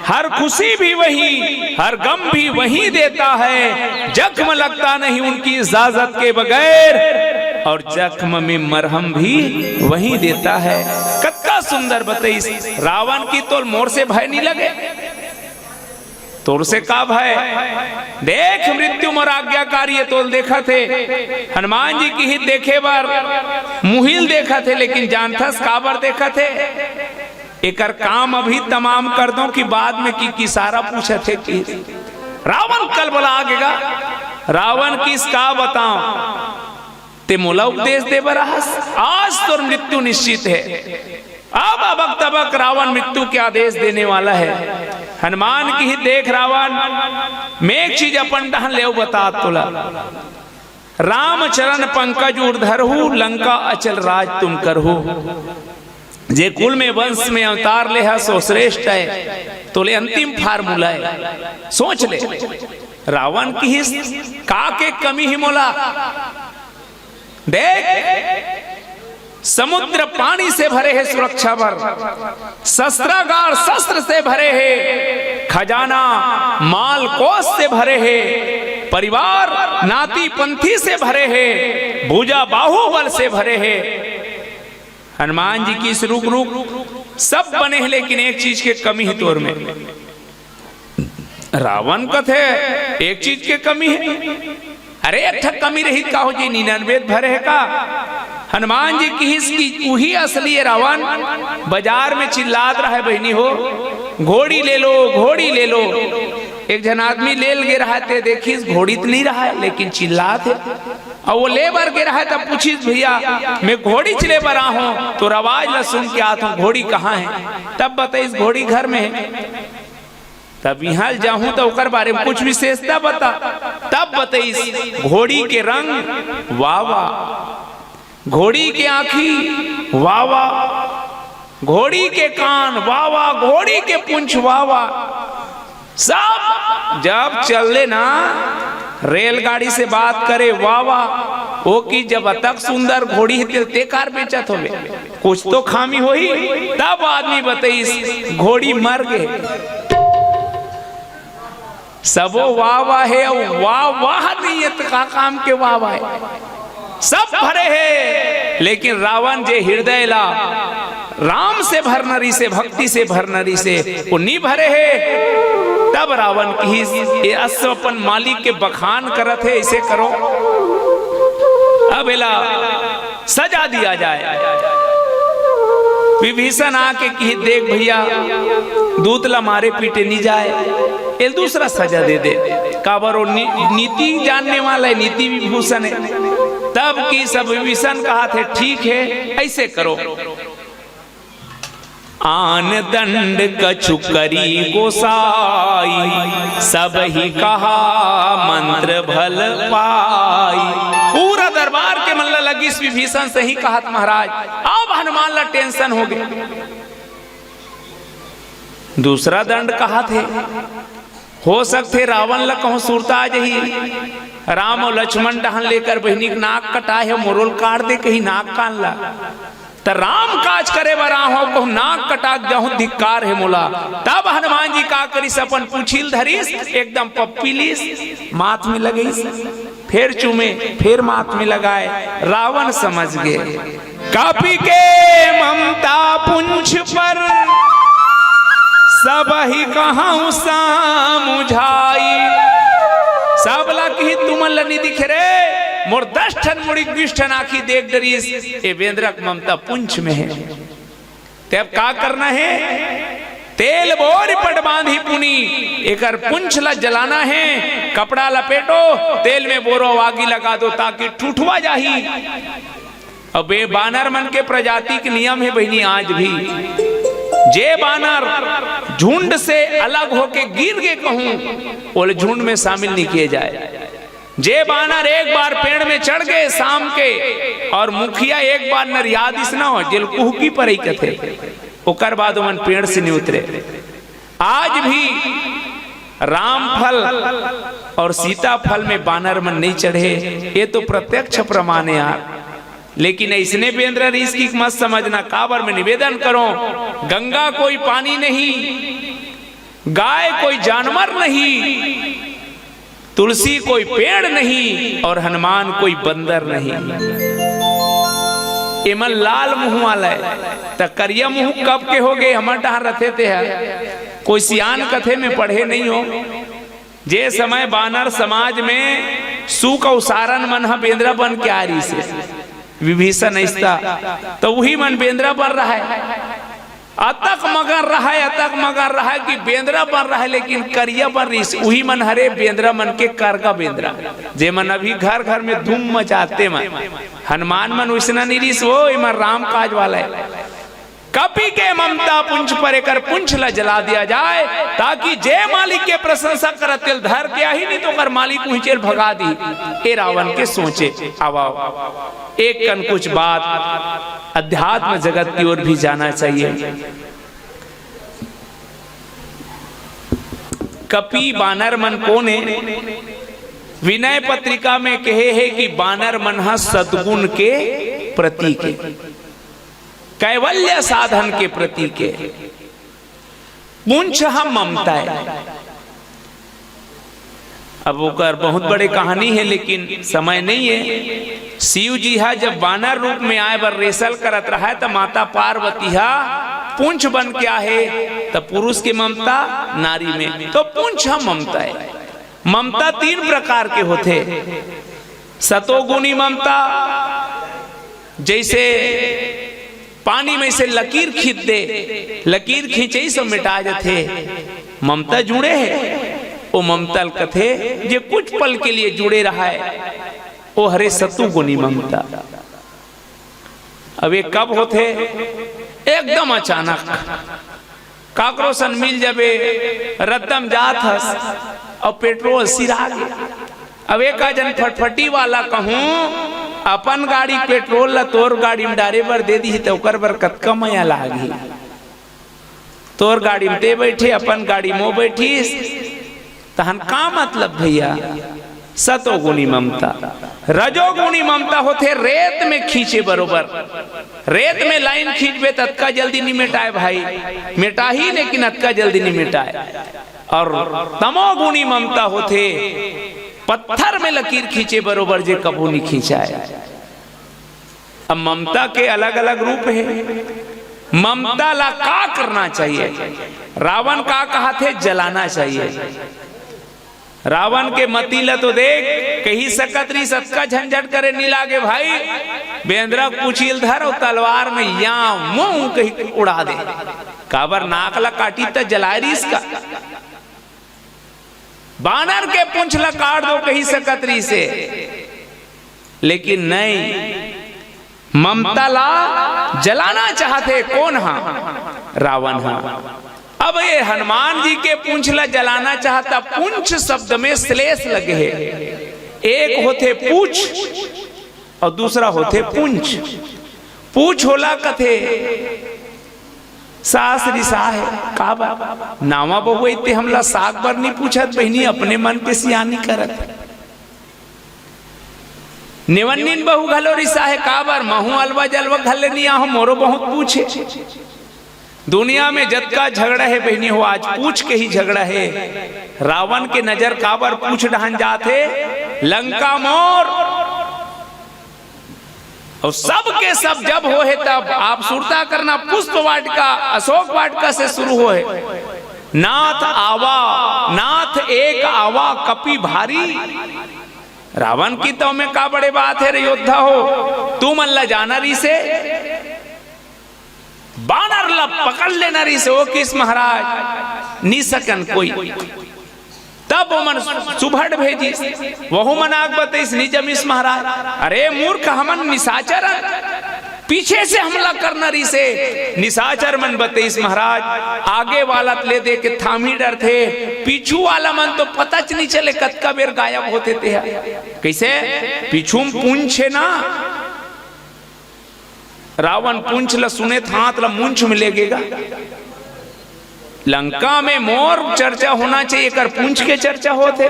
हर खुशी भी वही, हर गम भी वही देता है, जख्म लगता नहीं उनकी इजाजत के बगैर, और जख्म में मरहम भी वही देता है। कितना सुंदर बताइस रावण की तो मोर से भय नहीं लगे, तोर से का भय? देख मृत्यु मोर आज्ञाकारी तो देखा थे, हनुमान जी की ही देखे बार मुहिल देखा थे, लेकिन जानथस काबर देखा थे? एकर काम अभी तमाम कर दो कि बाद में की सारा पूछे थे कि रावण कल बोला आगेगा। रावण किस का बताओ ते मोला उपदेश दे बरहस, आज तो मृत्यु निश्चित है। अब अबक तबक रावण मृत्यु के आदेश देने वाला है। हनुमान की ही देख रावण, मैं एक चीज अपन डहन ले बता तोला, राम चरण पंकज उर्धरहु, लंका अचल राज तुम करहु। जे कुल में वंश में अवतार ले है सो श्रेष्ठ है, तो ले अंतिम फार्मूला है। सोच ले रावण की ही का के कमी ही मोला देख, समुद्र पानी से भरे है सुरक्षा भर, शस्त्रागार शस्त्र से भरे है, खजाना माल कोष से भरे है, परिवार नाती पंथी से भरे है, भुजा बाहुबल से भरे है। हनुमान जी की इस रूप सब बने हैं, लेकिन एक चीज के कमी है तोर में। रावण कथे एक चीज के कमी है, अरे अच्छा कमी रही का हो जी 99 भरे है का? हनुमान जी की इसकी वही असली है। रावण बाजार में चिल्लात रहा है बहनी हो, घोड़ी ले लो घोड़ी ले लो, एक जन आदमी लेल गे रहा थे, देखिस घोड़ी तो नहीं रहा है लेकिन चिल्ला थे, और वो ले बर गे रहा है, तब पूछिस भैया मैं घोड़ी चले बर आ हूँ, तो आवाज ला सुन के आता हूँ, घोड़ी कहाँ है? तब बताइस घोड़ी घर में है। तब यहाँ जाऊं तो ओकर बारे में कुछ विशेषता बता। तब बताइस घोड़ी के रंग वाह वाह, घोड़ी के आँखी वाह वाह, घोड़ी के कान वाह वाह, घोड़ी के पूंछ वाह वाह। सब जब चले ना रेलगाड़ी से बात करे वाह वाह, वो की जब तक सुंदर घोड़ी है ते कार बेचत हो, कुछ तो खामी होई। तब आदमी बताइस घोड़ी मर गए। सबो वाह वाह है, वाह वाह नहीं है तो का काम के वाह वाह है, सब भरे है। लेकिन रावण जे हृदय ला राम से भरनरी से, भक्ति से भरनरी से वो नहीं भरे है। तब रावण की अपन मालिक के बखान करत है, ऐसे करो अब एला सजा दिया जाए। विभीषण आके की देख भैया दूत ला मारे पीटे नहीं जाए, एक दूसरा सजा दे दे। काबर नीति जानने वाला है, नीति विभूषण है। तब की सब विभीषण कहा थे ठीक है ऐसे करो, आन दंड कछु करी गोसाई, सब ही कहा मंत्र भल पाई। पूरा दरबार के मन लगी इस विभीषण से ही कहा महाराज, अब हनुमान ला टेंशन हो गए। दूसरा दंड कहा थे, हो सकते रावण ला कहूं सुरता आ जही, राम और लक्ष्मण डहन लेकर बहनी नाक कटाए है, मोरोल काट दे कहीं नाक कान ला, तो राम काज करे बरा हो कहूं नाक कटाक जाऊं धिक्कार है मोला। तब हनुमान जी का करिस अपन पूछिल धरिस, एकदम पप्पीलिस माथ में लगीस, फिर चूमे फिर माथ में लगाए। रावण समझ गए कापी के ममता पुंछ पर, सब ही कहां सामुझाई। सबला की तुमन लनी दिख रे, मोर 10 ठन मुड़ी 20 ठन आखी देख डरीस, ए वेंद्रक ममता पुंछ में है। तब का करना है, तेल बोर पट बांधी पुनी, एकर पुंछ ला जलाना है, कपड़ा लपेटो तेल में बोरो आगी लगा दो ताकि ठूठवा जाही। अब ये बानर मन के प्रजाति के नियम है बहनी आज भी, जे बानर झुंड से अलग होके गिर गए कहूं वो झुंड में शामिल नहीं किए जाए। जे बानर एक बार पेड़ में चढ़ गए शाम के, और मुखिया एक बार नरियाद इस ना हो जेल कुहकी पर ही कथे, ओकर बाद मन पेड़ से नहीं उतरे। आज भी राम फल और सीता फल में बानर मन नहीं चढ़े, ये तो प्रत्यक्ष प्रमाण है यार। लेकिन इसने बेंद्र रीस की मत समझना, काबर में निवेदन करो, गंगा कोई पानी नहीं, गाय कोई जानवर नहीं, तुलसी कोई पेड़ नहीं, और हनुमान कोई बंदर नहीं। एमन लाल मुंह वाला है, तो करिया मुंह कब के हो गए हमारे डहार रथे थे है। कोई सियान कथे में पढ़े नहीं हो, जे समय बानर समाज में सुख और सारण मन हा बेंद्रा बन के आ रही से विभीषण ऐसा, तो वही मन बेंद्रा बन रहा है, अतक मगर रहा है, अतक मगर रहा है कि बेंद्रा बन रहा है, लेकिन करिया बन रही, वही मन हरे बेंद्रा मन के करगा बेंद्रा, जे मन अभी घर घर में धूम मचाते मन। हनुमान मन वैसना नहीं रही, वो इमन राम काज वाला है। कपी के ममता पुंछ पर एकर पुंछ ला जला दिया जाए, ताकि जे मालिक के प्रशंसा करत धर के ही नहीं तो कर मालिक पहुंचे भगा दी। ए रावण के सोचे आवा एक कन कुछ बात अध्यात्म जगत की ओर भी जाना चाहिए। कपी बानर मन कौन है? विनय पत्रिका में कहे है कि बानर मन हा सद्गुण के प्रतीक है, कैवल्य साधन के प्रतीक है। पुंछ हम ममता है। अब वो कर बहुत बड़े कहानी है लेकिन समय नहीं है। शिव जी हा जब बानर रूप में आए बर रेसल करत रहा है, तो माता पार्वती हा पुंछ बन के आहे, तो पुरुष की ममता नारी में, तो पुंछ हम ममता है। ममता 3 प्रकार के होते, सतोगुणी ममता, जैसे पानी में से लकीर खींच दे, लकीर खींचे ही सब मिटा जाते, ममता जुड़े है। वो ममतल कथे जे कुछ पल के लिए जुड़े रहा है वो हरे सतु गुनी ममता। अब ये कब होते? एकदम अचानक काकरो सन मिल जाबे, रद्दम जात हस और पेट्रोल सिरा गया। अब एक जन फटफटी वाला कहूं अपन गाड़ी पेट्रोल ला तोर गाड़ी में डारे बर दे दी तो ओकर बर कतका मया लागी। तोर गाड़ी में ते बैठे अपन गाड़ी में बैठीस तहन का मतलब भैया? सतोगुणी ममता। रजोगुणी ममता होते रेत में खींचे बरोबर, रेत में लाइन खींचबे तो अतका जल्दी नहीं मिटाए भाई, मिटा ही लेकिन अतका जल्दी नहीं मिटाए। और तमोगुणी ममता होते पत्थर में लकीर खींचे बरोबर जे कबू नहीं खींचाए। अब ममता के अलग अलग रूप है। ममता ला का करना चाहिए? रावण का कहा थे जलाना चाहिए। रावण के मतीला तो देख कहीं सकत नहीं, सबका झंझट करे नहीं लागे भाई। बेंद्रा कुचिल धर और तलवार में या मुंह कहीं उड़ा दे, काबर नाक ला काटी तो जलाए रिस का। बानर के पूंछ ला काट दो कहीं सकतरी से, लेकिन नहीं, ममता ला जलाना चाहते कौन? हाँ, रावण। हाँ, अब ये हनुमान जी के पूंछ ला जलाना चाहता। पूंछ शब्द में श्लेष लगे है। एक होते पूछ और दूसरा होते पूंछ। पूछ होला कथे सास रिसा है का बा नावा बबू इतने हमला साग बर नहीं पूछत बहनी, अपने मन के सियानी करत। निवन्नीन बहु घलो रिसा है का बार महू अलवा जलवा घले नहीं आहो मोरो बहुत पूछे। दुनिया में जद का झगड़ा है बहनी हो आज पूछ के ही झगड़ा है। रावण के नजर काबर पूछ ढहन जाते लंका मोर, और सब के सब जब हो है तब आप सुरता करना पुष्प वाटिका अशोक वाटिका से शुरू हो है। नाथ आवा, नाथ एक आवा कपि भारी। रावण की तो में का बड़े बात है रे योद्धा हो, तू मन ला जाना री से बानर ला पकड़ लेना री से। ओ किस महाराज नी सकन कोई, तब वो मन सुभड़ भेजी वहु मन आग बतेस निजमिस महाराज। अरे मूर्ख हमन निशाचर पीछे से हमला करना री से। निशाचर मन बतेस महाराज आगे वाला ले दे के थामी डर थे, पीछू वाला मन तो पता च नहीं चले कतका बेर गायब होते थे। कैसे? पीछू में पूंछे ना, रावण पूंछ ला सुने हाथ ला मूंछ में लेगेगा। लंका में मोर चर्चा होना चाहिए, एकर पूंछ के चर्चा होते।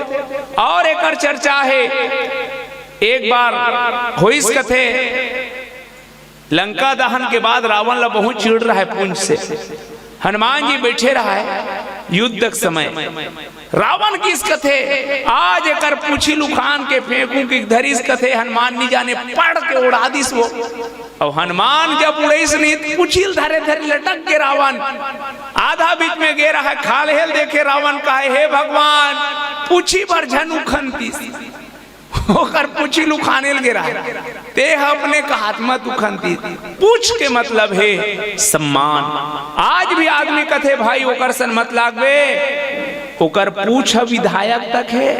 और एकर चर्चा है एक बार होइस कथे लंका दहन के बाद रावण ला बहुत चिढ़ रहा है पूंछ से। हनुमान जी बैठे रहा है युद्ध के समय। रावण किस कथे आज एकर पूछी लुखान के फेंकू की धरिस कथे हनुमान नहीं जाने पड़ के उड़ा दिस वो। और हनुमान जब उड़ेस नहीं पूछिल धरे धरे लटक के रावण आधा बीच में गे रहा है। खाल हेल देखे रावण का है हे भगवान पूछी बर झनु खनतीस होकर पूछी लुखाने गे रहा है ते अपने का हाथ में तू खनती। पूछ के मतलब है सम्मान। आज भी आदमी कथे भाई ओकर सन मत लागबे, ओकर पूछ विधायक तक है।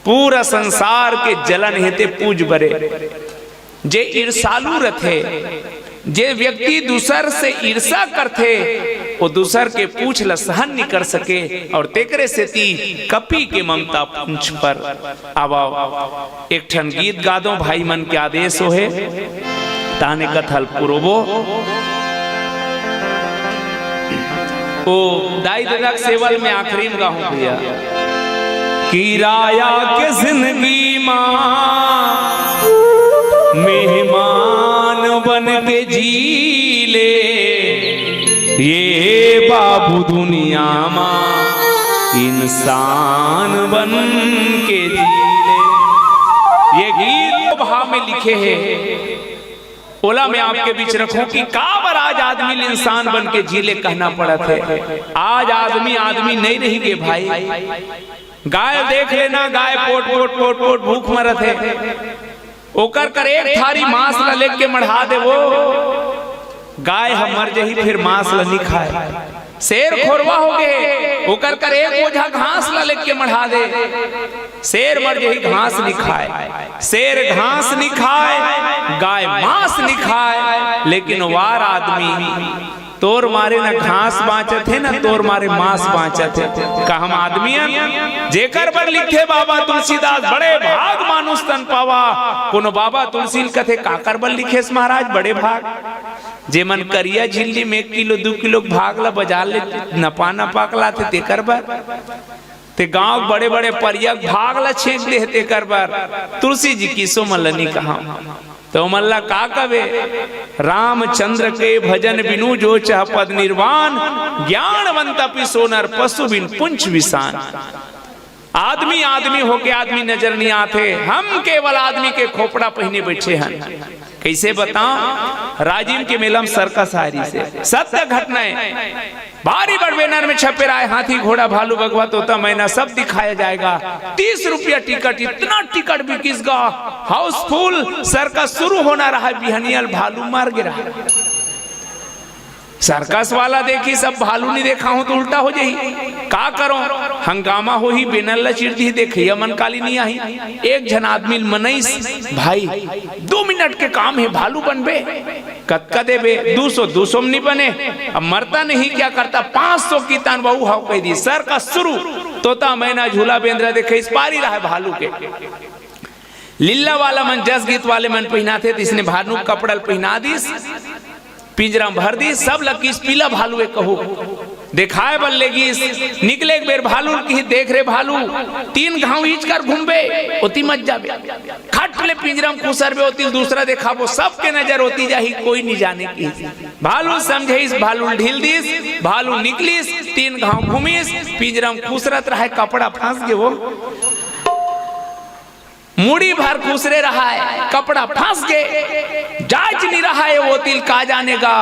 पूरा संसार के जलन हेते पूज बरे। जे ईर्षालु रथे, जे व्यक्ति दूसर से ईर्षा करथे वो दूसर के पूछ ला सहन नहीं कर सके। और तेकरे से ती कपि के ममता पूंछ पर आवा। एक ठन गीत गा दो भाई मन के आदेश हो है ताने कथल पुरोबो। ओ दाई दरक सेवल में आखिरी में गाऊं भैया कि राया के जिंदगी मां मेहमान बन के जी ले, ये बाबू दुनिया मां इंसान बन के जी ले। ये गीत भाव में लिखे हैं। ओला मैं आपके बीच रखूं कि काबर आज आदमी इंसान बन के जी ले कहना पड़ा थे। आज आदमी आदमी नहीं रहेंगे भाई। गाय देख लेना, गाय पोट पोट पोट पोट भूख मरत है। ओकर कर एक थारी मांस ला लेके मढ़ा दे वो गाय हम मर जही फिर मांस ला नहीं खाए। शेर खोरवा हो गए ओकर कर एक बोझा घास ला लेके मढ़ा दे। शेर मर यही घास नहीं खाए, शेर घास नहीं खाए, गाय मांस नहीं खाए, लेकिन वार आदमी तोर मारे न घास बाँचत है न तोर मारे मांस बाँचत है। का हम आदमियन जेकर पर लिखे बाबा तुलसीदास बड़े भाग मानुष तन पावा। कोनो बाबा तुलसी कथे काकर बल लिखे महाराज बड़े भाग। जे मन करिया झिल्ली में 1 किलो 2 किलो भाग ला बाजार ले नपा नपाकला थे तेकर बर ते गांव बड़े बड़े परियक भाग ला छेक दे तेकर बर। तुलसी जी की सो मल्लनी कहा तो मल्ला का कवे रामचंद्र के भजन बिनु जो चाह पद निर्वाण, ज्ञानवंत पिसोनर पशु बिन पुंछ विसान। आदमी आदमी होके आदमी नजर नहीं आते, हम केवल आदमी के खोपड़ा पहने बैठे हैं। कैसे बताऊं? राजिम के मेलम सर्कस हारी से सत्य घटनाएं भारी बड़ बैनर में छपे रहा है, हाथी घोड़ा भालू बगवा तोता मैना सब दिखाया जाएगा। 30 रुपया टिकट, इतना टिकट बिकिसगा हाउसफुल। सर्कस शुरू होना रहा, बिहनियल भालू मार गिरा। सर्कस वाला देखी सब भालू नहीं देखा हूं तो उल्टा हो जाही। का करो हंगामा हो ही बेनल चिड़ दी देखिए मन काली नहीं आई। एक जन आदमी मनईस भाई 2 मिनट के काम है भालू बनबे कतका देबे 200 में नहीं बने। अब मरता नहीं क्या करता 500 की तान बहु हाउ कह दी। सर्कस शुरू, तोता मैना झूला बेंद्रा देखे इस पारी रहा है भालू के। लीला वाला मन जस गीत वाले मन पहना थे, इसने भालू कपड़ल पहना दीस, पिंजरा भर दी, सब लकीस पीला भालू कहो दिखाए बल लेगी। निकले एक बेर भालू की देख रे भालू 3 घाव हीच कर घूमबे ओती मत जाबे, खट ले पिंजरा में खुसर बे ओती दूसरा देखा वो सबके नजर होती जाही, कोई नहीं जाने की। भालू समझे इस भालू ढील दीस, भालू निकलीस 3 घाव घूमीस, पिंजरा में खुसरत रहा है, कपड़ा फंस गए, वो मुड़ी भर खुसरे रहा है, कपड़ा फंस गए, जांच नहीं रहा है वो तिल का जानेगा।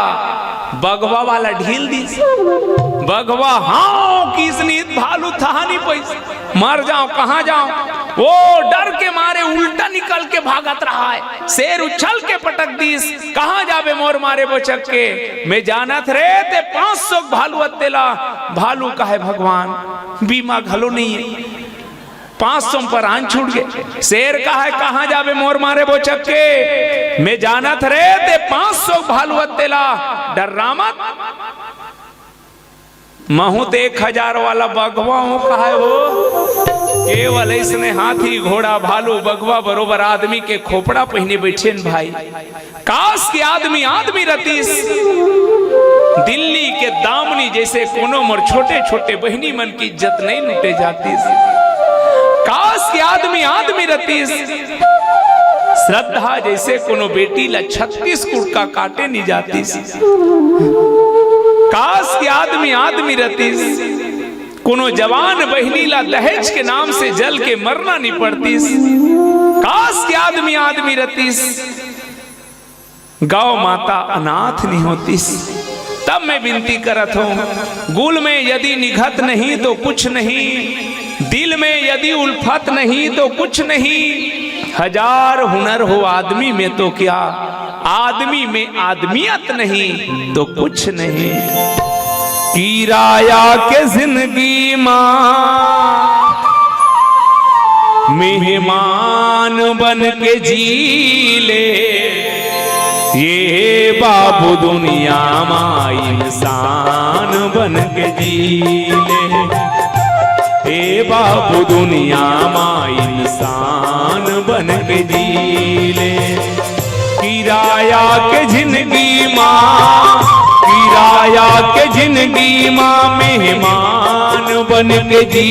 बगवा वाला ढील दी, बगवा हाँ किसनी भालू था नहीं पैसे, मर जाओ कहाँ जाओ, वो डर के मारे उल्टा निकल के भागत रहा है। शेर उछल के पटक दीस, कहाँ जाबे मोर मारे बोचक के, मैं जानत रे ते 500 भालू अतेला। भालू का है भगवान बीमा घलो नहीं है, 500 पर आन छूट गए। शेर का है कहाँ जाबे मोर मारे बोचक के, मैं जानत रे ते 500 भालू अतेला, डर रामत महू ते 1000 वाला बगवा हो कहा है वो। केवल इसने हाथी घोड़ा भालू बगवा बरोबर आदमी के खोपड़ा पहने बैठे भाई। काश के आदमी आदमी रतीस, दिल्ली के दामनी जैसे कोनो मोर छोटे छोटे बहनी मन की इज्जत नहीं लूटे जाती। काश के आदमी आदमी रतीस, श्रद्धा जैसे कोनो बेटी ला 36 कुड़का काटे नहीं जाती। काश के आदमी आदमी रतीस, कोनो जवान बहनी ला दहेज के नाम से जल के मरना नहीं पड़तीस। काश के आदमी आदमी रतीस, गौ माता अनाथ नहीं होतीस। तब मैं विनती करत हूं, गुल में यदि निघत नहीं तो कुछ नहीं, दिल में यदि उल्फत नहीं तो कुछ नहीं, 1000 हुनर हो आदमी में तो क्या, आदमी में आदमियत नहीं तो कुछ नहीं। किराया के जिंदगी मां मेहमान बन के जी ले, ये बाबू दुनिया मां इंसान बन के जी ले, ए बाबू दुनिया मां इंसान बन के जी ले। किराया के जिंदगी मां, किराया के जिंदगी मां मेहमान बन के जी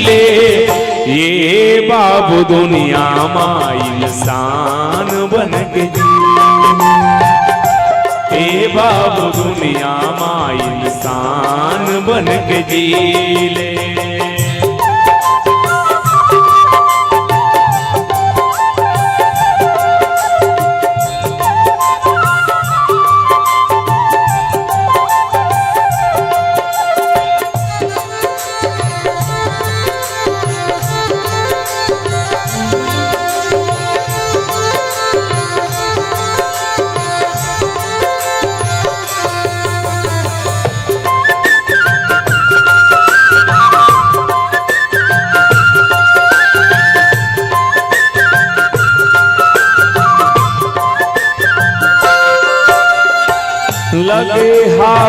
ले, ये बाबू दुनिया मां इंसान बन के जी ले, ए बाबू दुनिया मां इंसान बन के जी ले।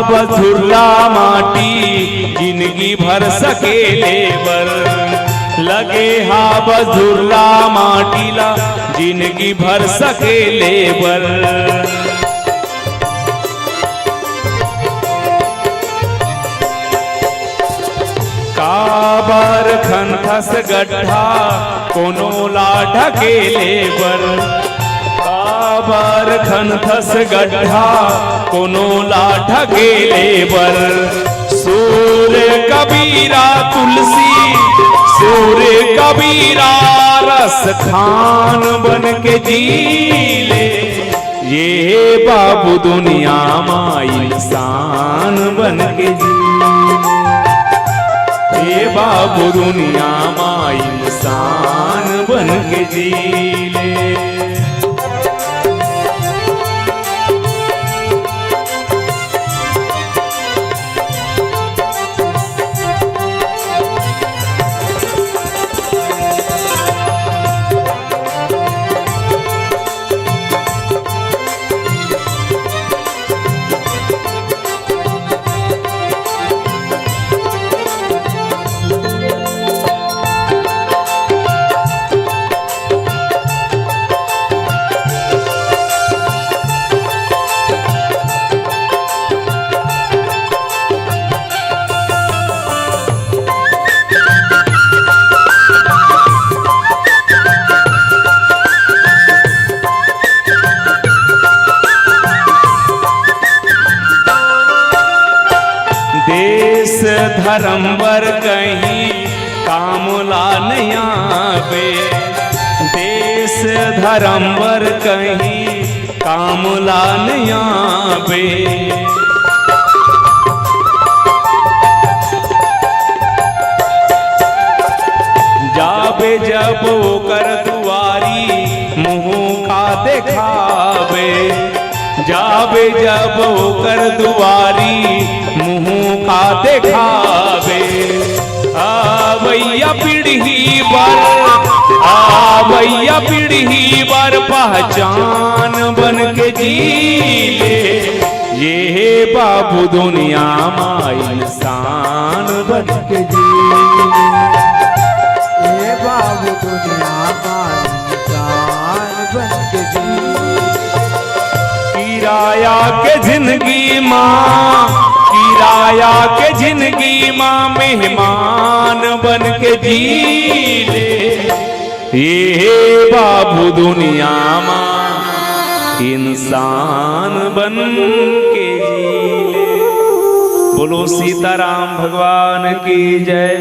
बधुरला माटी जिंदगी भर सकेले बर लगे हा बधुरला माटीला जिंदगी भर सकेले बर काबर खनखस गड्ढा कोनो ला ढकेले बर काबर खनखस गड्ढा कोनो ला ढकेले बर सूर्य कबीरा तुलसी सूर्य कबीरा रस खान बन के जीले ये बाबू दुनिया मा इंसान बन के जीले ये बाबू दुनिया मा इंसान बन के जीले धर्मवर कहीं कामला नहीं आवे देश धर्मवर कहीं कामला नहीं आवे जाबे जब ओकर दुआरी मुँह का देखावे जाबे जब ओकर दुआरी मुँह का देखावे आवैया पीढ़ी बर पहचान बन के जीले ये बाबू दुनिया मा इंसान बन के जीले ये बाबू दुनिया मा इंसान बन के जीले किराया के जिंदगी माँ किराया के जिंदगी माँ मेहमान बन के जीले ये बाबू दुनिया माँ इंसान बन के जीले बोलो सीताराम भगवान की जय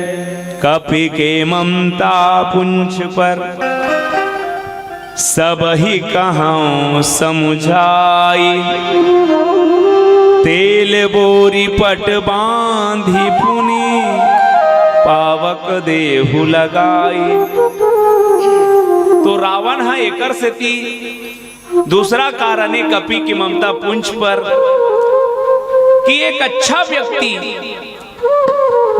कपि के ममता पुंछ पर सब ही कहाँ समुझाई तेल बोरी पट बांधी पुनी पावक देहु लगाई। तो रावण है एकर से थी दूसरा कारण है कपि की ममता पुंछ पर कि एक अच्छा व्यक्ति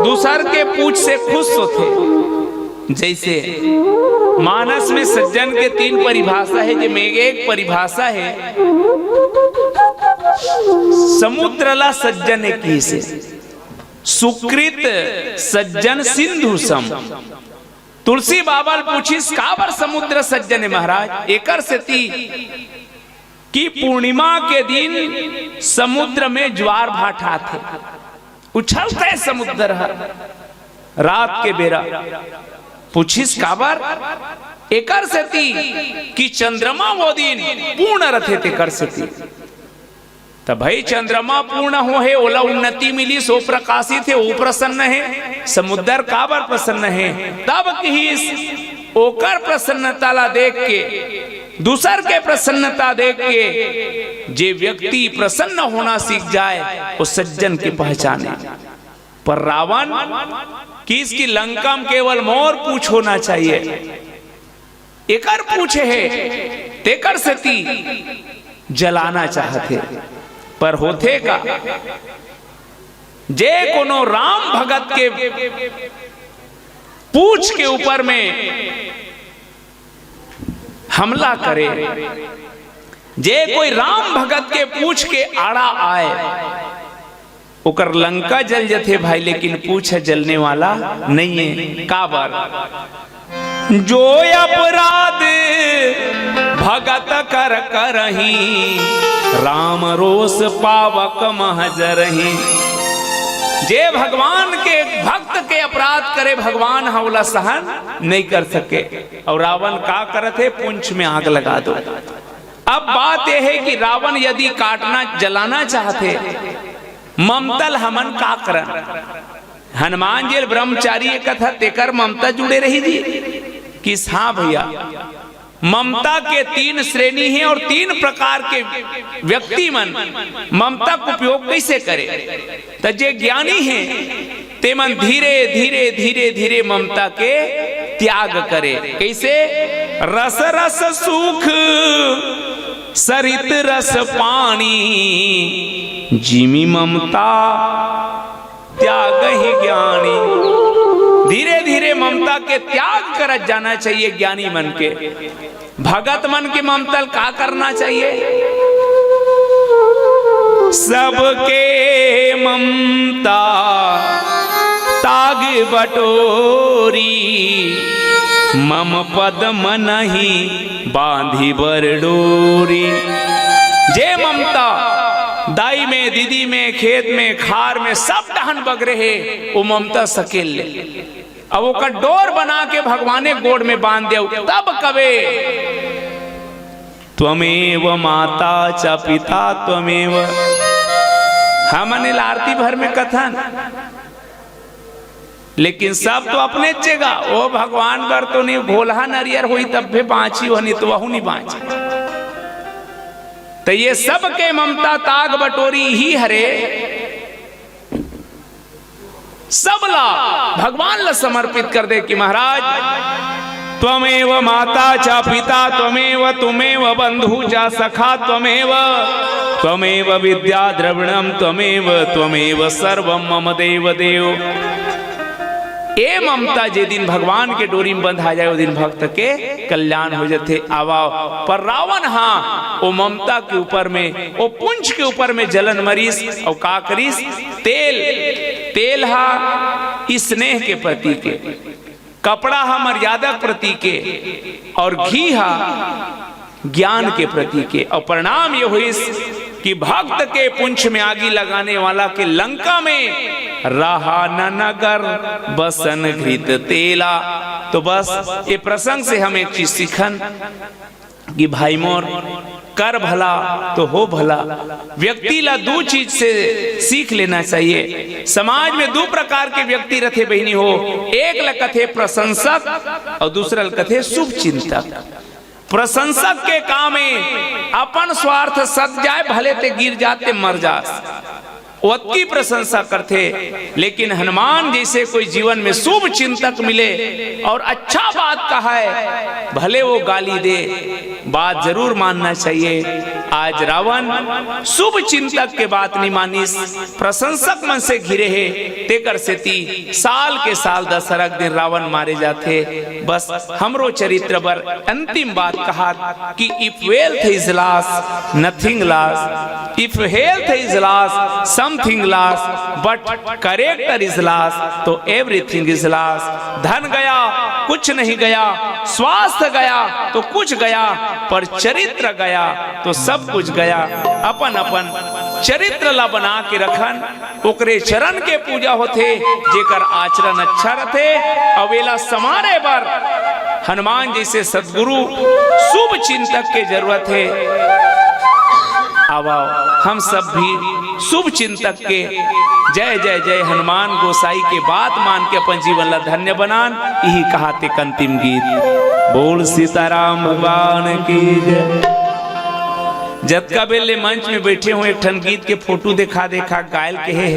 दूसर के पूछ से खुश होते। जैसे मानस में सज्जन के 3 परिभाषा है, जिसमें एक परिभाषा है समुद्रला सज्जन है की से सुकृत सज्जन सिंधु सम। तुलसी बाबा पूछिस काबर समुद्र सज्जन है महाराज। एकर से थी कि पूर्णिमा के दिन समुद्र में ज्वार भाटा थे, उछलता है समुद्र रात के बेरा। पूछिस काबर एकर से थी कि चंद्रमा वो दिन पूर्ण रथे थे कर से थी। तब भाई चंद्रमा पूर्ण हो है ओला उन्नति मिली सो प्रकाशित है वो प्रसन्न है। समुद्र काबर प्रसन्न है तब कि ओकर प्रसन्नता ला देख के दूसर के प्रसन्नता देख के जे व्यक्ति प्रसन्न होना सीख जाए वो सज्जन की पहचाने। पर रावण कि इसकी लंका में केवल मोर पूछ होना चाहिए, एकर पूछ है तेकर से ती जलाना चाहते। पर होते का जे कोनो राम भगत के पूछ के ऊपर में हमला करे, जे कोई राम भगत के पूछ के आड़ा आए ओकर लंका जल जथे भाई, लेकिन पूछ जलने वाला नहीं है। काबर जो अपराध भगत कर करही, राम रोष पावक महजरही। जे भगवान के भक्त के अपराध करे, भगवान हवला सहन नहीं कर सके। और रावण का करते, पुंछ में आग लगा दो। अब बात यह है कि रावण यदि काटना जलाना चाहते, ममतल हमन का करन। हनुमान जी ब्रह्मचारी कथा तेकर ममता जुड़े रही जी किस। हाँ भैया, ममता के 3 श्रेणी हैं और 3 प्रकार के व्यक्ति मन ममता को उपयोग कैसे करे। तो जे ज्ञानी हैं ते मन धीरे धीरे धीरे धीरे ममता के त्याग करे। कैसे? रस रस सुख सरित रस पानी, जिमी ममता त्याग ही ज्ञानी। धीरे धीरे ममता के त्याग कर जाना चाहिए ज्ञानी मन के। भगत मन के ममतल का करना चाहिए? सबके ममता ताग बटोरी, मम पद मनहि बांधी बरडोरी। जे ममता दाई में, दीदी में, खेत में, खार में सब डहन बग रहे, वो ममता सकेल ले। अब वो का डोर बना के भगवाने गोड़ में बांध दे, तब कवे त्वमेव माता च पिता त्वमेव। हमने आरती भर में कथन, लेकिन सब तो अपने जगह। वो भगवान पर तो नहीं, भोलहा नरियर हुई तब भी बाँची हो, नहीं तो वहू नहीं बाँची। तो ये सबके ममता ताग बटोरी ही हरे, सबला भगवान ला समर्पित कर दे कि महाराज त्वमेव माता च पिता त्वमेव, तुमेव बंधु च सखा त्वमेव, त्वमेव विद्या द्रविणम त्वमेव, त्वमेव सर्वम मम देव देव। ए ममता जे दिन भगवान के डोरी में बंधा जाए, वो दिन भक्त के कल्याण हो जाते। आवाओ पर रावण हाँ वो ममता के ऊपर में, वो पुंछ के ऊपर में जलन मरीस और का करीस। तेल तेल हा स्नेह के प्रतीक के, कपड़ा हा मर्यादा प्रतीक के, और घी हा ज्ञान के प्रतीक के। और परिणाम ये हुई कि भक्त के पुंछ में आगी लगाने वाला के लंका में रहा न नगर बसन घृत तेला। तो बस ये प्रसंग से हम एक चीज सीखन कि भाई मोर कर भला तो हो भला। व्यक्ति ला 2 चीज से सीख लेना चाहिए। समाज में 2 प्रकार के व्यक्ति रथे बहनी हो, एक ल कथे प्रशंसक और दूसरा ल कथे शुभ चिंतक। प्रशंसक के काम में अपन स्वार्थ सद जाए, भले ते गिर जाते मर जास, की प्रशंसा करते। लेकिन हनुमान जैसे कोई जीवन में शुभ चिंतक मिले और अच्छा बात कहा है, भले वो गाली दे, बात जरूर मानना चाहिए। आज रावण शुभ चिंतक के बात नहीं मानिस, प्रशंसक मन से घिरे है। तेकर सेती साल के साल दशरथ दिन रावण मारे जाते। बस हमरो चरित्र पर अंतिम बात कहा कि if wealth is loss nothing loss, if health is loss something loss, but character is loss तो एवरीथिंग इज लॉस। धन गया कुछ नहीं गया, स्वास्थ्य गया तो कुछ गया, पर चरित्र गया तो सब कुछ गया। अपन अपन चरित्र ला बना के रखन, ओकरे चरण के पूजा होते, जेकर आचरण अच्छा रहते। अवेला समारे पर हनुमान जैसे सदगुरु शुभ चिंतक के जरूरत है। आवाओ हम सब भी शुभ चिंतक के जय जय जय हनुमान गोसाई के बात मान के अपन जीवन ला धन्य बनान। यही कहाते अंतिम गीत, बोल सीताराम भगवान की जय। जतका बेले मंच में बैठे हुए एक ठन गीत के फोटो देखा देखा गायल के है।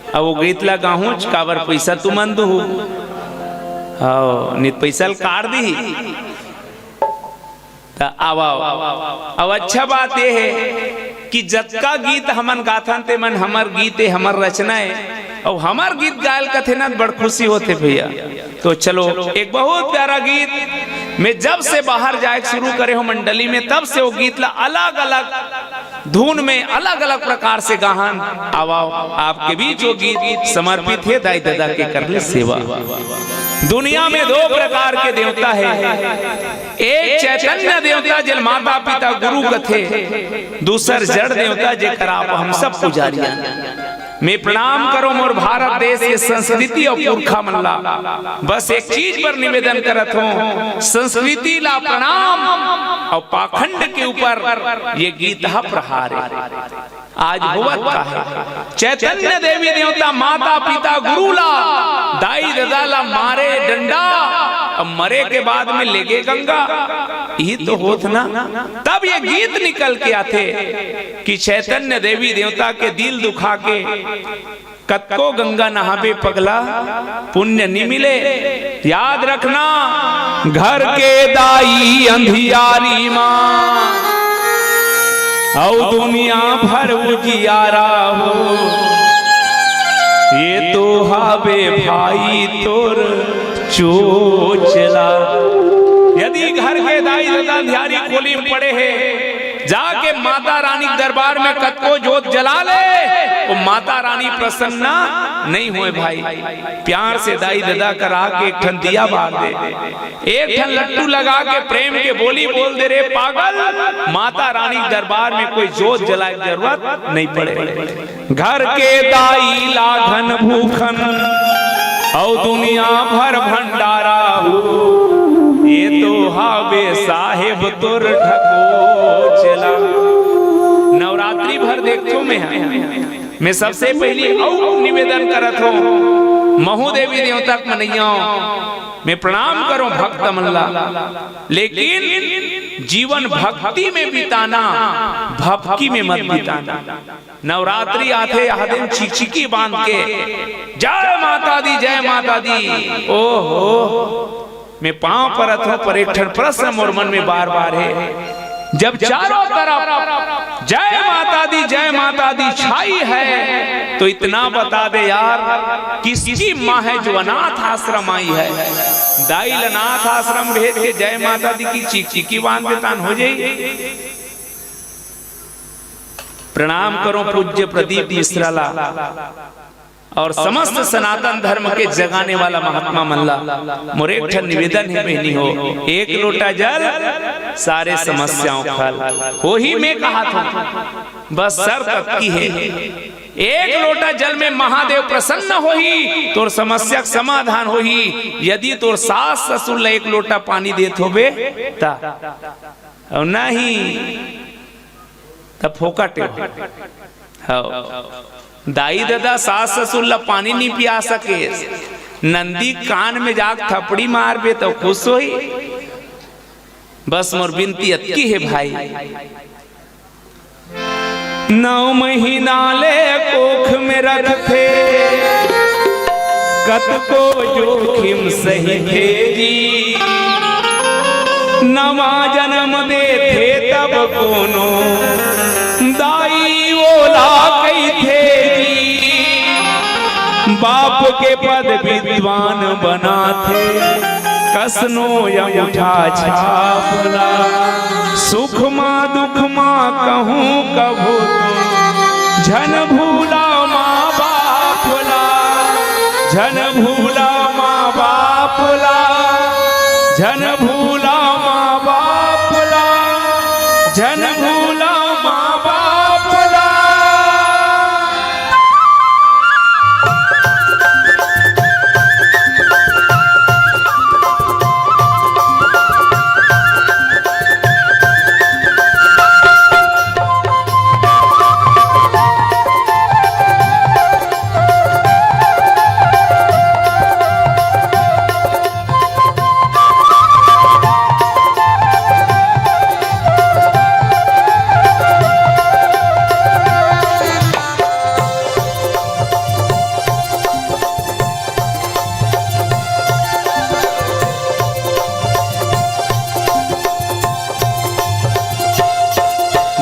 अब वो गीत ला गाहूं काबर पैसा तू मन दू, नित पैसा काट दी। अब अच्छा बात यह है कि जतका गीत हमन गाथन ते मन हमर गीत है, हमर रचना है, और हमर गीत गायल कथे ना बड़ खुशी होते भैया। तो चलो एक बहुत प्यारा गीत में जब से बाहर जाए शुरू करे हो मंडली में, तब से वो गीत ला अलग अलग धुन में अलग अलग प्रकार से गाहन आवाओ आपके बीच जो गीत समर्पित है दाई दादा के करले सेवा। दुनिया में दो प्रकार के देवता है, एक चैतन्य देवता जिन माता पिता गुरु कथे, दूसर जड़ देवता जे आप हम सब पुजारिया। मैं प्रणाम करो मोर भारत देश के संस्कृति और पुरखा मल्ला, बस एक चीज पर निवेदन करत हूँ, संस्कृति ला प्रणाम और पाखंड के ऊपर ये गीत प्रहार आज होवत का है। चैतन्य देवी देवता माता पिता गुरु ला दाई दादा ला मारे डंडा और मरे के बाद में लेगे गंगा, ये तो होत ना। तब ये गीत निकल के आते कि चैतन्य देवी देवता के दिल दुखा के कतको गंगा नहाबे पगला पुण्य नहीं मिले। याद रखना घर के दाई अंधियारी माँ और दुनिया भर उजियारा हो, ये तो हावे भाई तोर चोचला। यदि घर के दाई दादा अंधियारी खोली में पड़े हैं, जाके माता रानी दरबार में कतको जोत जला ले, वो माता रानी प्रसन्न नहीं हुए भाई। प्यार से दाई दादा करा के एक ठन दिया बार दे, एक ठन लट्टू लगा के प्रेम के बोली बोल दे रे पागल, माता रानी दरबार में कोई जोत जलाए की जरूरत नहीं पड़े। घर के दाई लाघन भूखन और दुनिया भर भंडारा हो, ये तो हावे साहेब तुर ढको चला। नवरात्रि भर देखो मैं सबसे पहले और निवेदन करत हूँ महू देवी देवता मनैया मैं प्रणाम करो भक्त मल्ला, लेकिन जीवन भक्ति में बिताना, भक्ति में मत बिताना। नवरात्रि आते आदिन चिकचिकी बांध के जय माता दी जय माता दी, ओहो मैं पांव परत हूं पर एक ठन प्रश्न मोर मन में बार बार है। जब चारों तरफ जय माता दी छाई है, तो इतना बता दे यार किसकी माँ है जो अनाथ आश्रम आई है। दाई अनाथ आश्रम भेज के जय माता दी की चिकचिकी बांध देतान हो जाए। प्रणाम करो पूज्य प्रदीप मिश्रा ला और समस्त सनातन धर्म के जगाने वाला महात्मा मल्ला। मोरे एक ठन निवेदन है बहनी हो, एक लोटा जल सारे समस्याओं खल हो ही मैं कहा था, बस शर्त की है एक लोटा जल में महादेव प्रसन्न हो ही तोर समस्या समाधान हो ही। यदि तोर सास ससुर एक लोटा पानी देत होबे ता और नहीं तब फोकट दाई दादा सास ससुर ला पानी नहीं पिया सके, नंदी कान में जाग थपड़ी मार बे तो खुश होई। बस मोर बिनती अतकी है भाई, 9 महीना ले कोख में रखे कतको जोखिम सही थे जी, नवा जन्म दे थे तब कोनो दाई ओला कई थे जी, बाप के पद विद्वान बना थे कसनो अंगूठा छापला, सुख माँ दुख माँ कहूँ कभू झन भूला माँ बापला, झन भूला माँ बापला, झन भूला माँ बापला, झन भूला माँ बापला।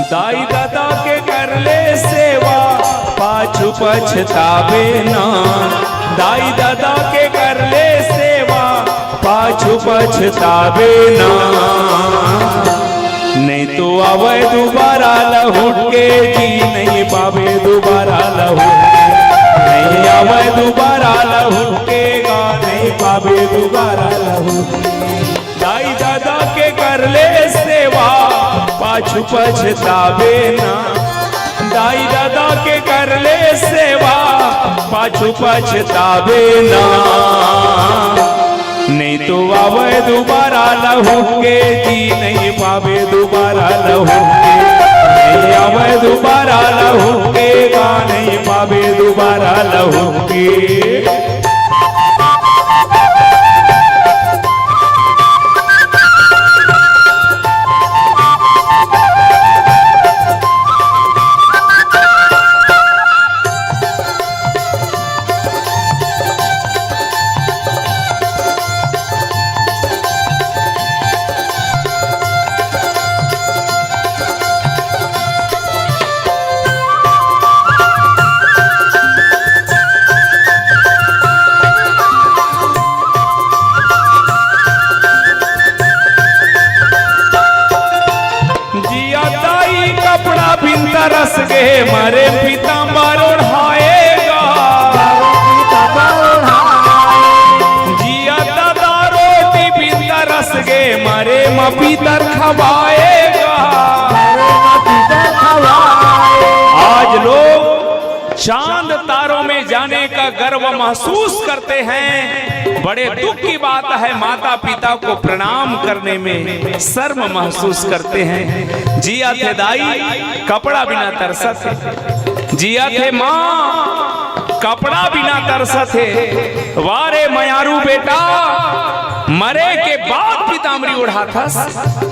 दाई दादा के कर ले सेवा पाछू पछतावे ना, दाई दादा के कर ले सेवा पाछू पछतावे ना, नहीं तो आवे दोबारा लहुट के जी नहीं पावे दोबारा लहुट नहीं आवे दोबारा लहुट के गा नहीं पावे दोबारा लहुट दाई दादा के कर ले सेवा पाछू पछतावे ना दाई दादा के कर ले सेवा पाछू पछतावे ना नहीं तो आवे दोबारा लहुट के जी नहीं पावे दोबारा लहुट के नहीं आवे दोबारा लहुट के गा नहीं पावे दोबारा लहुट के तरस के मरे पीताम्बर ओढ़ाएगा जिया दादा रोटी भी तरस के मरे मपीतर खवाएगा आज लोग चांद तारों में जाने का गर्व महसूस करते हैं। बड़े दुख की बात है माता पिता को प्रणाम करने में शर्म महसूस करते हैं। जिया थे दाई कपड़ा बिना तरसत है, जिया थे माँ कपड़ा बिना तरसत है। वारे मयारू बेटा मरे के बाद पीताम्बरी ओढ़ा था,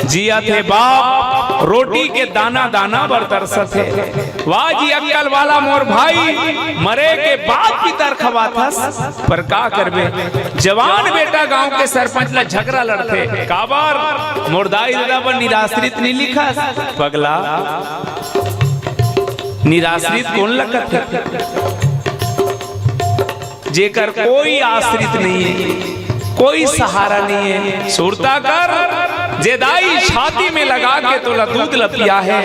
जिया थे बाप रोटी के दाना दाना बर तरसत है। वाह जी अक्कल वाला मोर भाई मरे के बाद पितर खवा था, पर का करबे जवान बेटा गांव के सरपंच ला झगड़ा लड़ते काबर मोरदाई दादा पर निराश्रित नहीं लिखा पगला निराश्रित कौन लगत है जेकर कोई आश्रित नहीं है कोई सहारा नहीं है। सुरता कर जेदाई छाती में लगा के तो दूध लपिया है,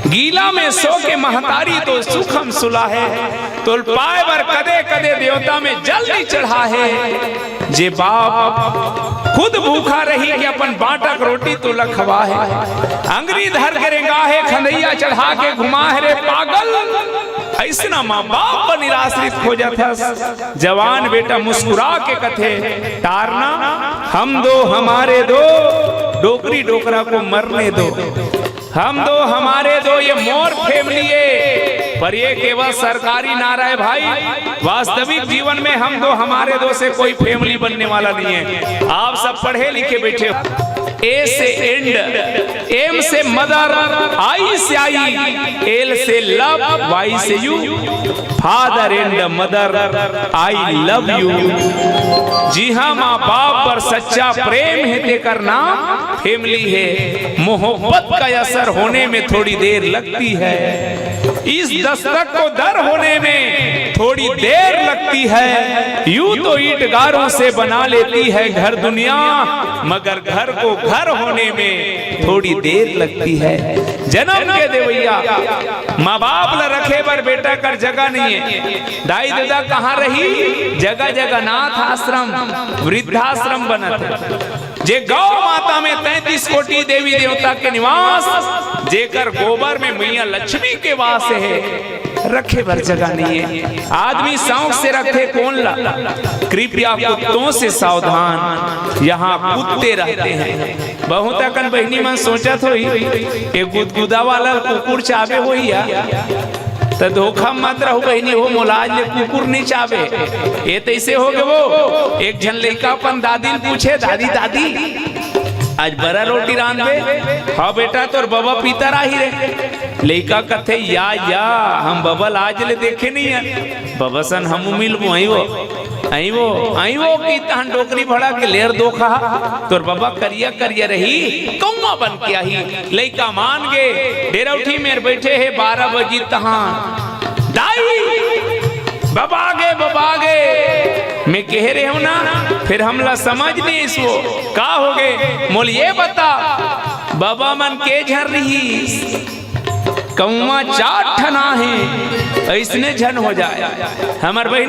गीला में सो के महतारी तो सुखम सुला है, तो पाए बर कदे कदे देवता में जल नहीं चढ़ा है। जे बाप खुद भूखा रही कि अपन बाटक रोटी तो लखवा है, अंगरी धर के रेंगाहे खंदैया चढ़ा के घुमा है रे पागल। ऐसा माँ बाप पर निराश्रित हो जाता। जवान बेटा मुस्कुरा के कथे तारना हम दो हमारे दो डोकरी डोकरा को मरने दो, हम दो हमारे दो ये मोर फैमिली है, पर ये केवल सरकारी नारा है भाई। वास्तविक जीवन में हम दो हमारे दो से कोई फैमिली बनने वाला नहीं है। आप सब पढ़े लिखे बैठे हो। ए से एंड, एम से मदर, आई से आई, एल से लव, वाई से you, father and mother I love you. जी हाँ माँ बाप पर सच्चा प्रेम है देकर नाम फैमिली है। मोहब्बत का असर होने में थोड़ी देर लगती है, इस दस्तक को दर होने में थोड़ी देर लगती है। यूं तो ईंट गारों से बना लेती है घर दुनिया, मगर घर को घर होने में थोड़ी देर लगती है। जन्म के देवैया माँ बाप ला रखे पर बेटा कर जगह नहीं है। दाई दादा कहाँ रही, जगह जगह नाथ आश्रम वृद्धाश्रम बनत। जे गौ माता में 33 कोटि देवी देवता के निवास, जेकर गोबर में मैया लक्ष्मी के वास है, रखे भर जगह नहीं है। आदमी शौक से रखे कौन ला, कृपया कुत्तों से सावधान, यहाँ कुत्ते रहते हैं। बहुत अकन बहनी मन सोचत हो एक गुदगुदा वाला कुकुर चाबे हो तो धोखा मत रहो बहनी, हो मोलाज ले कुकुर नहीं चाबे। ये तैसे हो गए वो एक जन लड़का अपन दादी पूछे, दादी दादी आज बड़ा रोटी रांधबे? हाँ बेटा तोर बाबा पीता रही रे। लड़का कथे या हम बबल आज ले देखे नहीं है, बाबा सन हम मिलबो आई वो की तहन डोकरी भड़ा के लेर दोखा तोर बाबा करिया करिया रही कौवा बन के आई। लड़का मान गे डेरौठी में बैठे है 12 बजी तहां दाई बबागे मैं कह रहे हूं ना, फिर हमला समझ नहीं इसको का हो गए। मोल ये बता बाबा मन के झर रही कौआ 4 ठना है, ऐसने झन हो जाए हमार बहन।